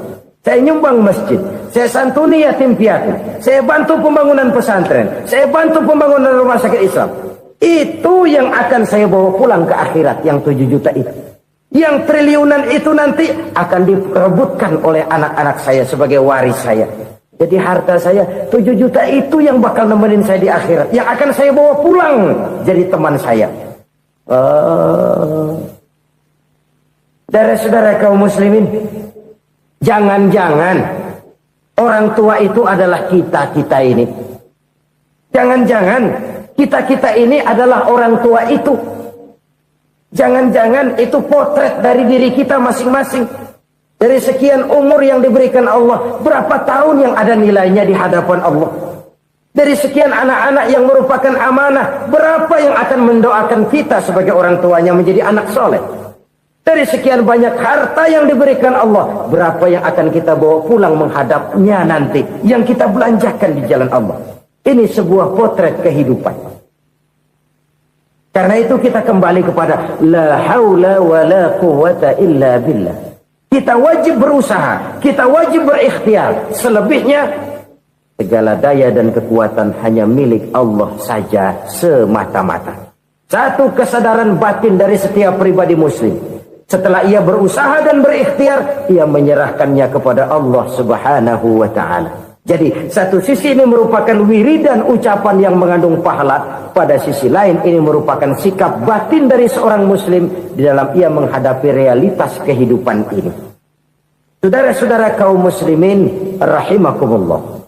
Saya nyumbang masjid, saya santuni yatim piatu, saya bantu pembangunan pesantren, saya bantu pembangunan rumah sakit Islam. Itu yang akan saya bawa pulang ke akhirat, yang 7 juta itu. Yang triliunan itu nanti akan diperebutkan oleh anak-anak saya sebagai waris saya. Jadi harta saya 7 juta itu yang bakal nemenin saya di akhirat. Yang akan saya bawa pulang jadi teman saya. Saudara-saudara kaum muslimin, jangan-jangan orang tua itu adalah kita-kita ini. Jangan-jangan kita-kita ini adalah orang tua itu. Jangan-jangan itu potret dari diri kita masing-masing. Dari sekian umur yang diberikan Allah, berapa tahun yang ada nilainya di hadapan Allah? Dari sekian anak-anak yang merupakan amanah, berapa yang akan mendoakan kita sebagai orang tuanya menjadi anak soleh? Dari sekian banyak harta yang diberikan Allah, berapa yang akan kita bawa pulang menghadapnya nanti, yang kita belanjakan di jalan Allah? Ini sebuah potret kehidupan. Karena itu kita kembali kepada la haula wa la quwwata illa billah. Kita wajib berusaha, kita wajib berikhtiar. Selebihnya, segala daya dan kekuatan hanya milik Allah saja semata-mata. Satu kesadaran batin dari setiap pribadi muslim. Setelah ia berusaha dan berikhtiar, ia menyerahkannya kepada Allah Subhanahu wa ta'ala. Jadi, satu sisi ini merupakan wiridan ucapan yang mengandung pahala. Pada sisi lain, ini merupakan sikap batin dari seorang muslim di dalam ia menghadapi realitas kehidupan ini. Saudara-saudara kaum muslimin, rahimakumullah.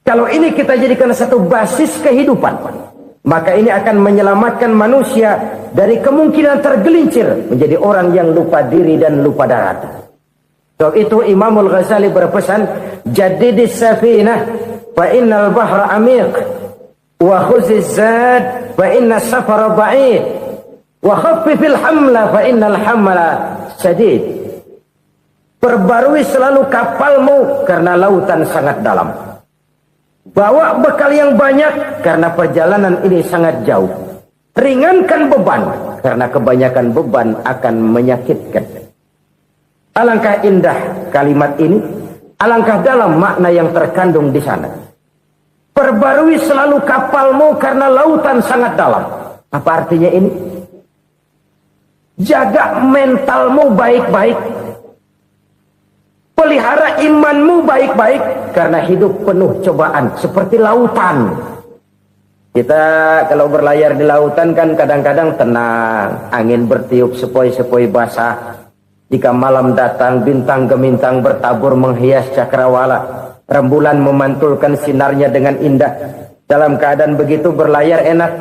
Kalau ini kita jadikan satu basis kehidupan, maka ini akan menyelamatkan manusia dari kemungkinan tergelincir menjadi orang yang lupa diri dan lupa darat. Sebab itu Imamul Ghazali berpesan, jadidis safinah fa innal bahra amiq wa khuziz zad fa inna safara ba'id wa khaffifil hamla fa innal hamla syadid. Perbarui selalu kapalmu karena lautan sangat dalam. Bawa bekal yang banyak karena perjalanan ini sangat jauh. Ringankan beban, karena kebanyakan beban akan menyakitkan. Alangkah indah kalimat ini, alangkah dalam makna yang terkandung di sana. Perbarui selalu kapalmu karena lautan sangat dalam. Apa artinya ini? Jaga mentalmu baik-baik. Pelihara imanmu baik-baik, karena hidup penuh cobaan seperti lautan. Kita kalau berlayar di lautan kan kadang-kadang tenang, angin bertiup sepoi-sepoi basah. Jika malam datang, bintang gemintang bertabur menghias cakrawala. Rembulan memantulkan sinarnya dengan indah. Dalam keadaan begitu berlayar enak.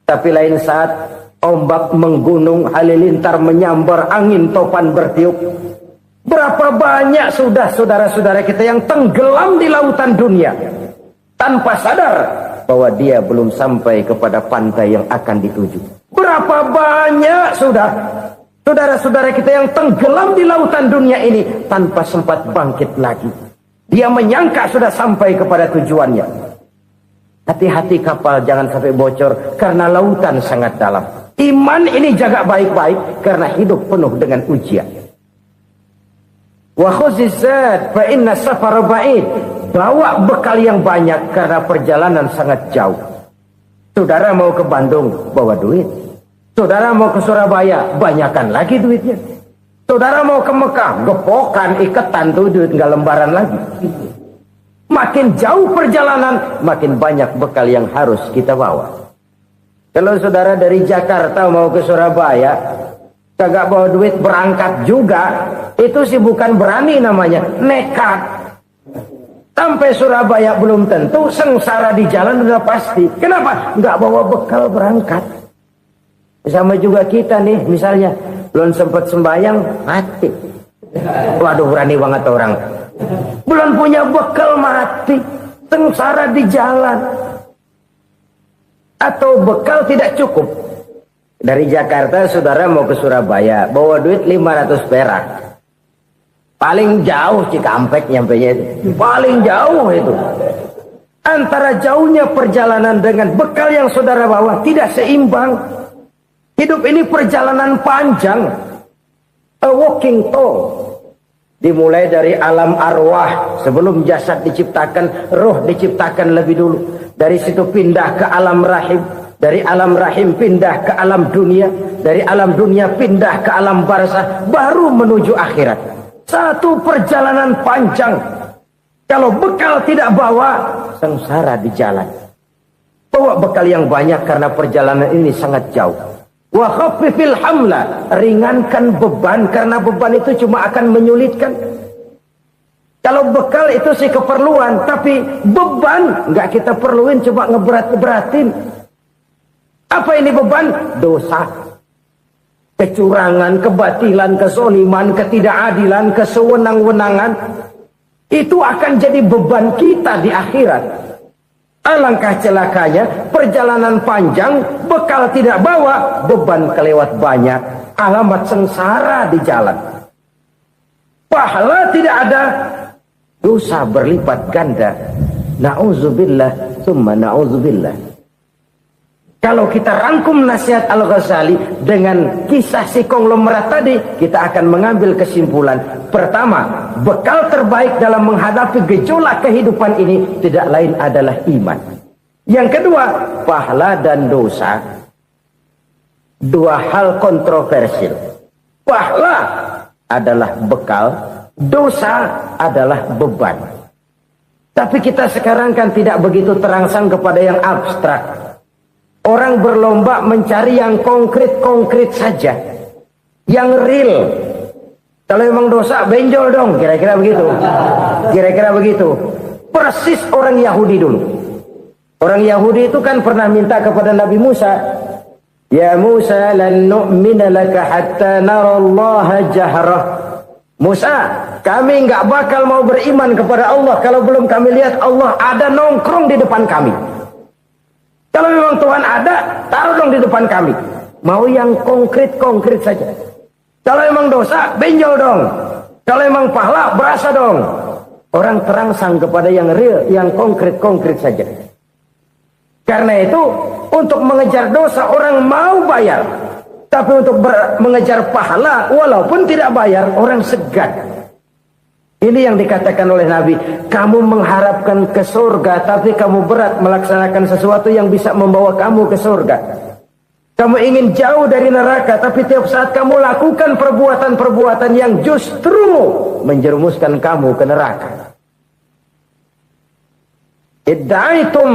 Tapi lain saat ombak menggunung, halilintar menyambar, angin topan bertiup. Berapa banyak sudah saudara-saudara kita yang tenggelam di lautan dunia tanpa sadar bahwa dia belum sampai kepada pantai yang akan dituju. Berapa banyak sudah saudara-saudara kita yang tenggelam di lautan dunia ini tanpa sempat bangkit lagi. Dia menyangka sudah sampai kepada tujuannya. Hati-hati kapal jangan sampai bocor karena lautan sangat dalam. Iman ini jaga baik-baik karena hidup penuh dengan ujian. Wa khuzizat fa inna safara ba'id. Bawa bekal yang banyak karena perjalanan sangat jauh. Saudara mau ke Bandung, bawa duit. Saudara mau ke Surabaya, banyakkan lagi duitnya. Saudara mau ke Mekah, gepokan, iketan tuh duit nggak lembaran lagi. Makin jauh perjalanan, makin banyak bekal yang harus kita bawa. Kalau saudara dari Jakarta mau ke Surabaya, kagak bawa duit berangkat juga, itu sih bukan berani namanya, nekat. Sampai Surabaya belum tentu, sengsara di jalan udah pasti. Kenapa? Nggak bawa bekal berangkat. Sama juga kita nih, misalnya belum sempat sembahyang, mati. Waduh, berani banget orang. Belum punya bekal, mati. Sengsara di jalan. Atau bekal tidak cukup. Dari Jakarta saudara mau ke Surabaya, bawa duit 500 perak. Paling jauh Cikampek nyampenya itu. Paling jauh itu. Antara jauhnya perjalanan dengan bekal yang saudara bawa tidak seimbang. Hidup ini perjalanan panjang. A walking tour. Dimulai dari alam arwah. Sebelum jasad diciptakan, roh diciptakan lebih dulu. Dari situ pindah ke alam rahim. Dari alam rahim pindah ke alam dunia. Dari alam dunia pindah ke alam barzah. Baru menuju akhirat. Satu perjalanan panjang. Kalau bekal tidak bawa, sengsara di jalan. Bawa bekal yang banyak karena perjalanan ini sangat jauh. Wa khaffifil hamla, ringankan beban karena beban itu cuma akan menyulitkan. Kalau bekal itu sih keperluan, tapi beban nggak kita perluin, cuma ngeberat-beratin. Apa ini beban? Dosa. Kecurangan, kebatilan, kesoliman, ketidakadilan, kesewenang-wenangan. Itu akan jadi beban kita di akhirat. Alangkah celakanya, perjalanan panjang, bekal tidak bawa, beban kelewat banyak. Alamat sengsara di jalan. Pahala tidak ada, dosa berlipat ganda. Na'udzubillah, summa na'udzubillah. Kalau kita rangkum nasihat Al-Ghazali dengan kisah si konglomerat tadi, kita akan mengambil kesimpulan. Pertama, bekal terbaik dalam menghadapi gejolak kehidupan ini tidak lain adalah iman. Yang kedua, pahala dan dosa. Dua hal kontroversial. Pahala adalah bekal, dosa adalah beban. Tapi kita sekarang kan tidak begitu terangsang kepada yang abstrak. Orang berlomba mencari yang konkret-konkret saja. Yang real. Kalau memang dosa, benjol dong. Kira-kira begitu. Kira-kira begitu. Persis orang Yahudi dulu. Orang Yahudi itu kan pernah minta kepada Nabi Musa. Ya Musa, lan nu'mina laka hatta narallaha jahrah. Musa, kami nggak bakal mau beriman kepada Allah kalau belum kami lihat Allah ada nongkrong di depan kami. Kalau memang Tuhan ada, taruh dong di depan kami. Mau yang konkret-konkret saja. Kalau memang dosa, benjol dong. Kalau memang pahala, berasa dong. Orang terangsang kepada yang real, yang konkret-konkret saja. Karena itu untuk mengejar dosa orang mau bayar. Tapi untuk mengejar pahala walaupun tidak bayar orang segan. Ini yang dikatakan oleh Nabi. Kamu mengharapkan ke surga tapi kamu berat melaksanakan sesuatu yang bisa membawa kamu ke surga. Kamu ingin jauh dari neraka tapi tiap saat kamu lakukan perbuatan-perbuatan yang justru menjerumuskan kamu ke neraka. Idda'aitum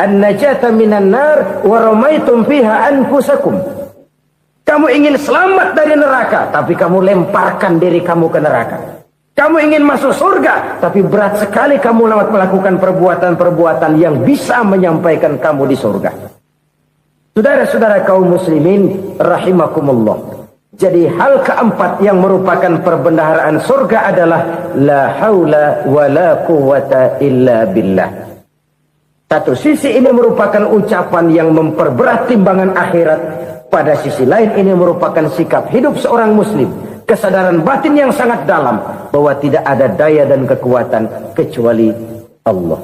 an-najata minan nar wa ramaitum fiha anfusakum. Kamu ingin selamat dari neraka, tapi kamu lemparkan diri kamu ke neraka. Kamu ingin masuk surga, tapi berat sekali kamu melakukan perbuatan-perbuatan yang bisa menyampaikan kamu di surga. Saudara-saudara kaum muslimin rahimakumullah. Jadi hal keempat yang merupakan perbendaharaan surga adalah la haula wa la quwwata illa billah. Satu sisi ini merupakan ucapan yang memperberat timbangan akhirat. Pada sisi lain ini merupakan sikap hidup seorang muslim. Kesadaran batin yang sangat dalam. Bahwa tidak ada daya dan kekuatan kecuali Allah.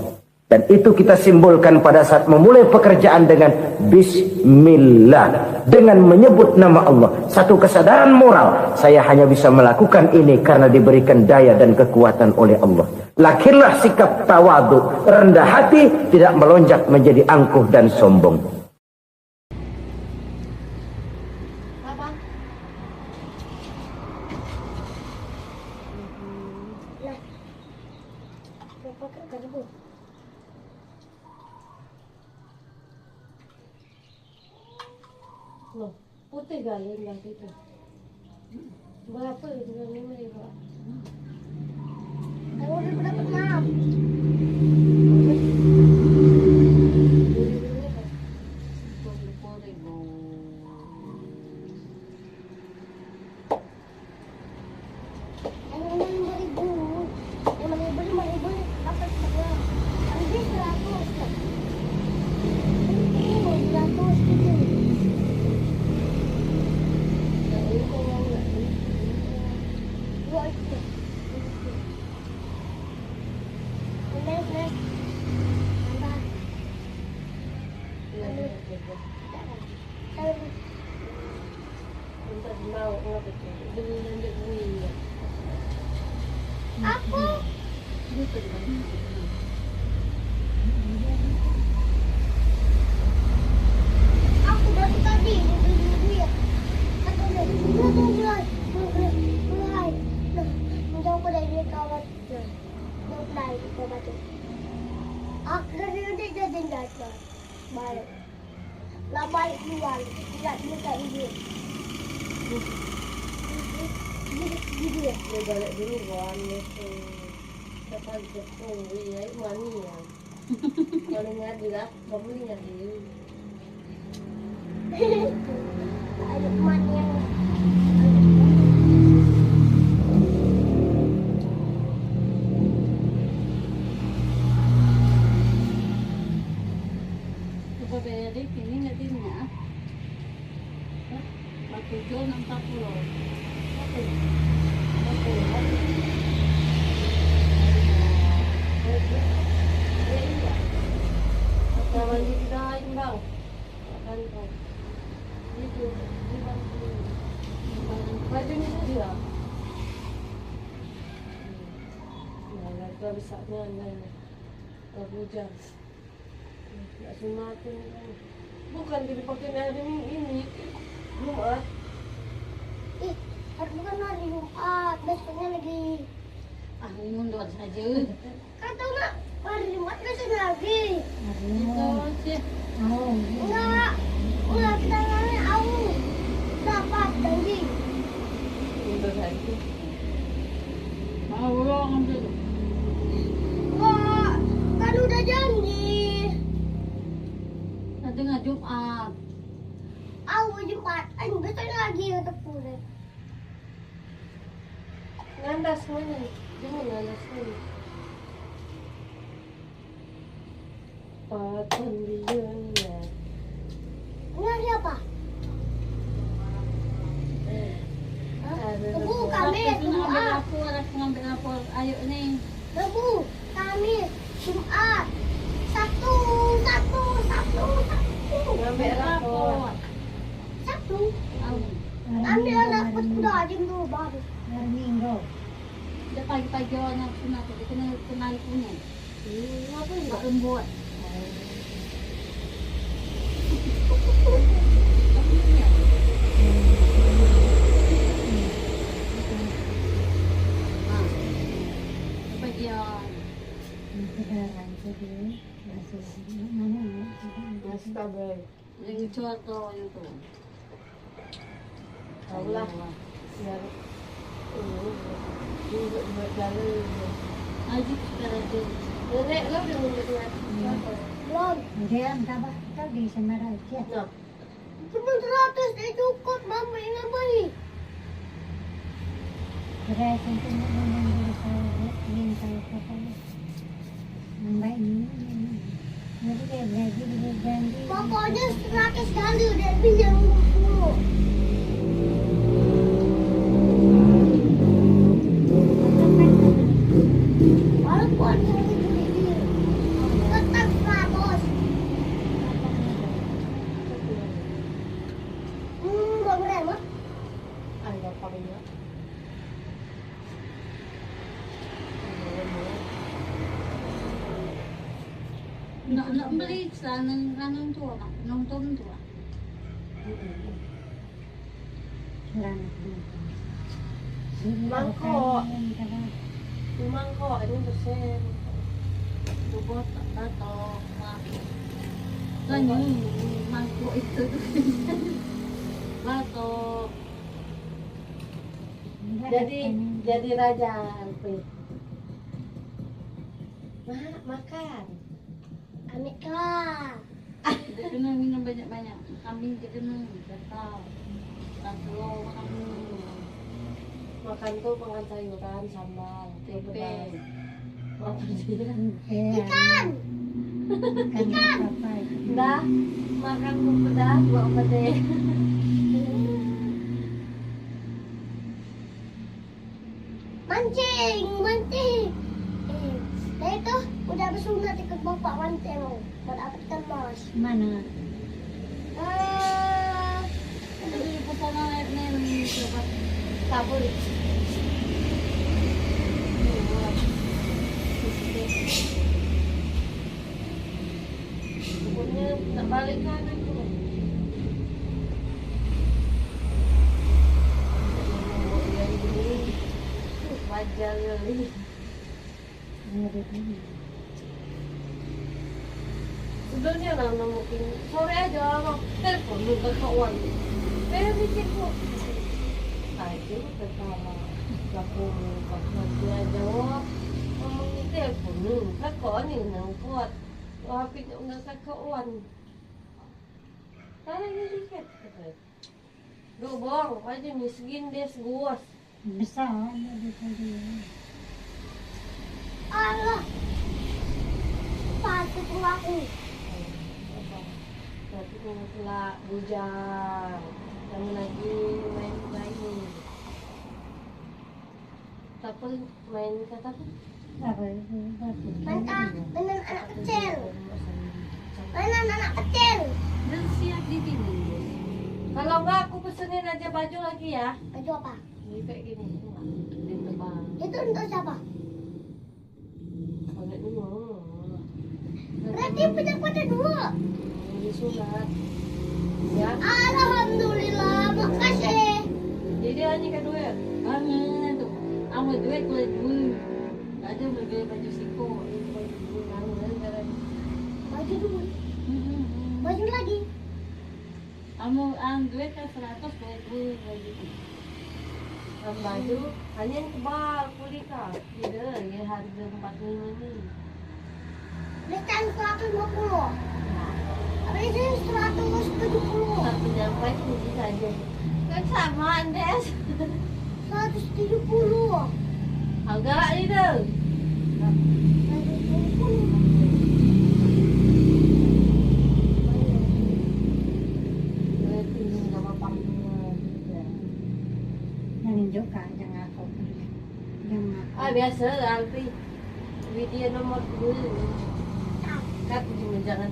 Dan itu kita simbolkan pada saat memulai pekerjaan dengan Bismillah. Dengan menyebut nama Allah. Satu kesadaran moral. Saya hanya bisa melakukan ini karena diberikan daya dan kekuatan oleh Allah. Lahirlah sikap tawadu, rendah hati, tidak melonjak menjadi angkuh dan sombong. Apa? Nah, berapa kan bu? Loh, putih galon yang itu. Berapa itu? 5.000. Aku udah dapat maaf. Aku dari tadi dulu ya. Atau mulai. Mencoba dari kawan. Mulai coba tuh. Aku dari udah jadi data. Balik. Lah balik luar. Tidak bisa ini. Gitu ya. Balik dulu kan. Kapag Jokowi ay mani yan. Ano nga dila? Pabuli nga din. Ayok mani yan. Kapag ini natin niya. Pagkujo ng tapulo. Okay. Naman dito dahil bang. Dito. Pwede nito dia. Nagkabisa niya na. Kabujan. Nasunatin na. Bukan, di pa kinari ini. Lumat. At bukan na lumat. Besoknya lagi. Ah, ini mundo saja. Kata nak, lumat besok lagi. Ito siya. Oh. Enggak kita ngomongin aku dapat janji. Udah lagi. Mau ulang dulu. Enggak, kan udah janji. Nanti nggak Jumat. Aku Jumat, besok lagi untuk pulang. Ngandas mana? Jangan ngandas mana? Patandiyanya. Ini siapa? Tebu kami Jumat. Harus ngambil apa? Ayo nih. Tebu kami Jumat. Satu. Mandi anak pas udah aja dulu baru. Hari Minggu. Dia pagi-pagi anak sunat itu kena kenal punya. Apa enggak? Nggak lembut. Nah, bagian Kedaran jadi masih mana ya? Nasi tabel. yang contoh itu. Tahu lah. Biar buat jalan. Aji sekarang dia. Nenek lo belum dengar. Belum. Dia apa? Tahu di Semarang aja. Nah, 100 dia cukup mama ingat bayi. Beras itu memang ingin tahu apa. Nambai ini. Jadi dia gaji dia ganti. Pokoknya 100 kali udah pinjam 20. Walaupun tetap 100. Gak beremat. ada apa ya? Nak beli lanang tua nak nonton tua. Mangkok. Mangkok ini persen. Bobot atau mak. Tanya mangkuk itu. Atau Jadi raja Alfred. Makan. Amika. dia kena minum banyak-banyak. Kambing dia kena gatal. Telur makan Makan tuh makan sayuran sambal, tempe. Apa dia? Ikan. Ikan apa? Dah makan pedas, buat pedas. Mancing, mancing. Nah itu udah bersunat ikut bapak mancing buat apa ikan mas. Mana? Jadi pesona ini coba Tabur. Pokoknya nak balik kanan tu. Wajar kali. Sebenarnya lah mungkin sore aja orang telepon ke kawan. Mikir kok. Aja pertama aku dia jawab ngomong telepon ni kakak ni nang kuat. HP nak kakak kawan. Tadi ni sikit. Duk bang, aja ni segini dia seguas. Besar ada tadi. Allah. Pasti aku. Tapi kalau pula bujang, kami lagi main. Tapi main kata apa? Apa itu? Mantap, dengan anak kecil. Mainan anak kecil. dan siap di sini. Kalau enggak aku pesenin aja baju lagi ya. Baju apa? Ini kayak gini, di tebang. Itu untuk siapa? Kalau ini mau. Berarti punya pada dua. Ini sunat. Ya. Alhamdulillah, makasih. Jadi hanya kedua. Amin tu. Awak duit boleh dulu. Ada beli baju siko. Baju dulu. Baju lagi. Kamu duit kan 100 boleh dulu baju. Baju hanya yang tebal kulit kah? Tidak, ya harga 45 ni. Dekat 120. Habis itu 170. Tak penyampai sini saja. Kan sama Andes. 170. Agak ni tu. 170. Nanti juga jangan aku. Jangan aku. Biasa Alfi. Video nomor 2. Kat cuma jangan.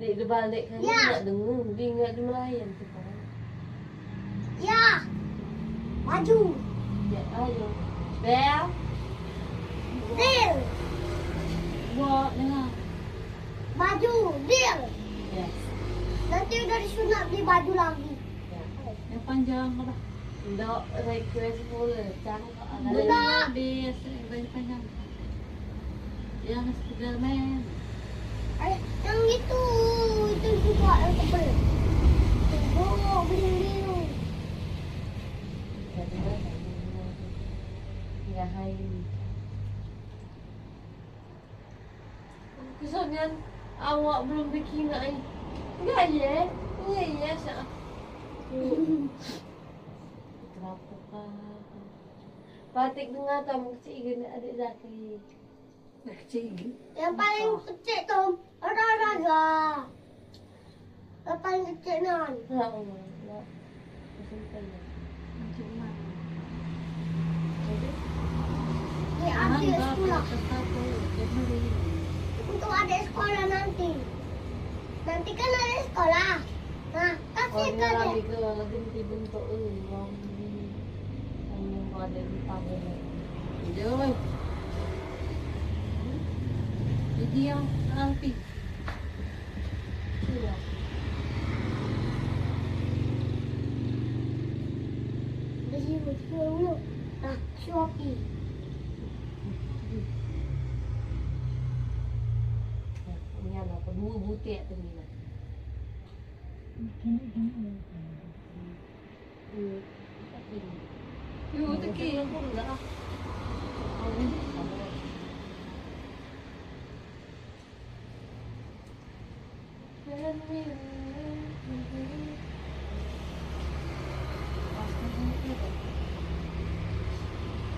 adik dia balik kan Ya. dia nak dengar. Dia ingat dia melayan tu kan. Ya. Maju. Ya, ayo. Bel. Deal. Buat dengar. Maju. Deal. Yes. Nanti udah disunat beli baju lagi. Ya. Yang panjang lah. Dok request pula. Cakap ada. Budak. Habis yang baju panjang. Yang Spiderman. Yang itu juga yang tebel. Oh, beli tu. Ya, hai. Kesannya awak belum bikin nak ni. Enggak ya? Iya ya, sah. Kenapa kan? Patik dengar tamu kecil gini adik Zaki. Kecil. Yang paling kecil tu ada raga. Yang paling kecil nan. Tak Allah. Tak. Kesimpan ya. Macam mana? Dia adik sekolah. Satu. Jadi Untuk adik sekolah nanti. Nanti kan adik sekolah. Nah, kasih Orang ke dia. lagi ke lagi nanti bentuk orang ni. Yang ada di tangan. Jom. Jadi yang Alfi. Iya. Beli baju dulu. Nah, Shopee. Ini anak kedua butik tadi lah. Yo, teki.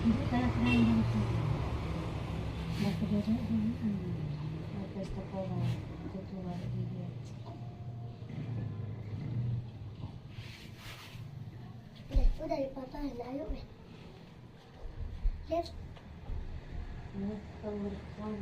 Untuk salah serang tu. Dah kedua tu. Atas sekolah itu lagi dia. Udah dipatahin, ayo nih. Lihat, Ini kalau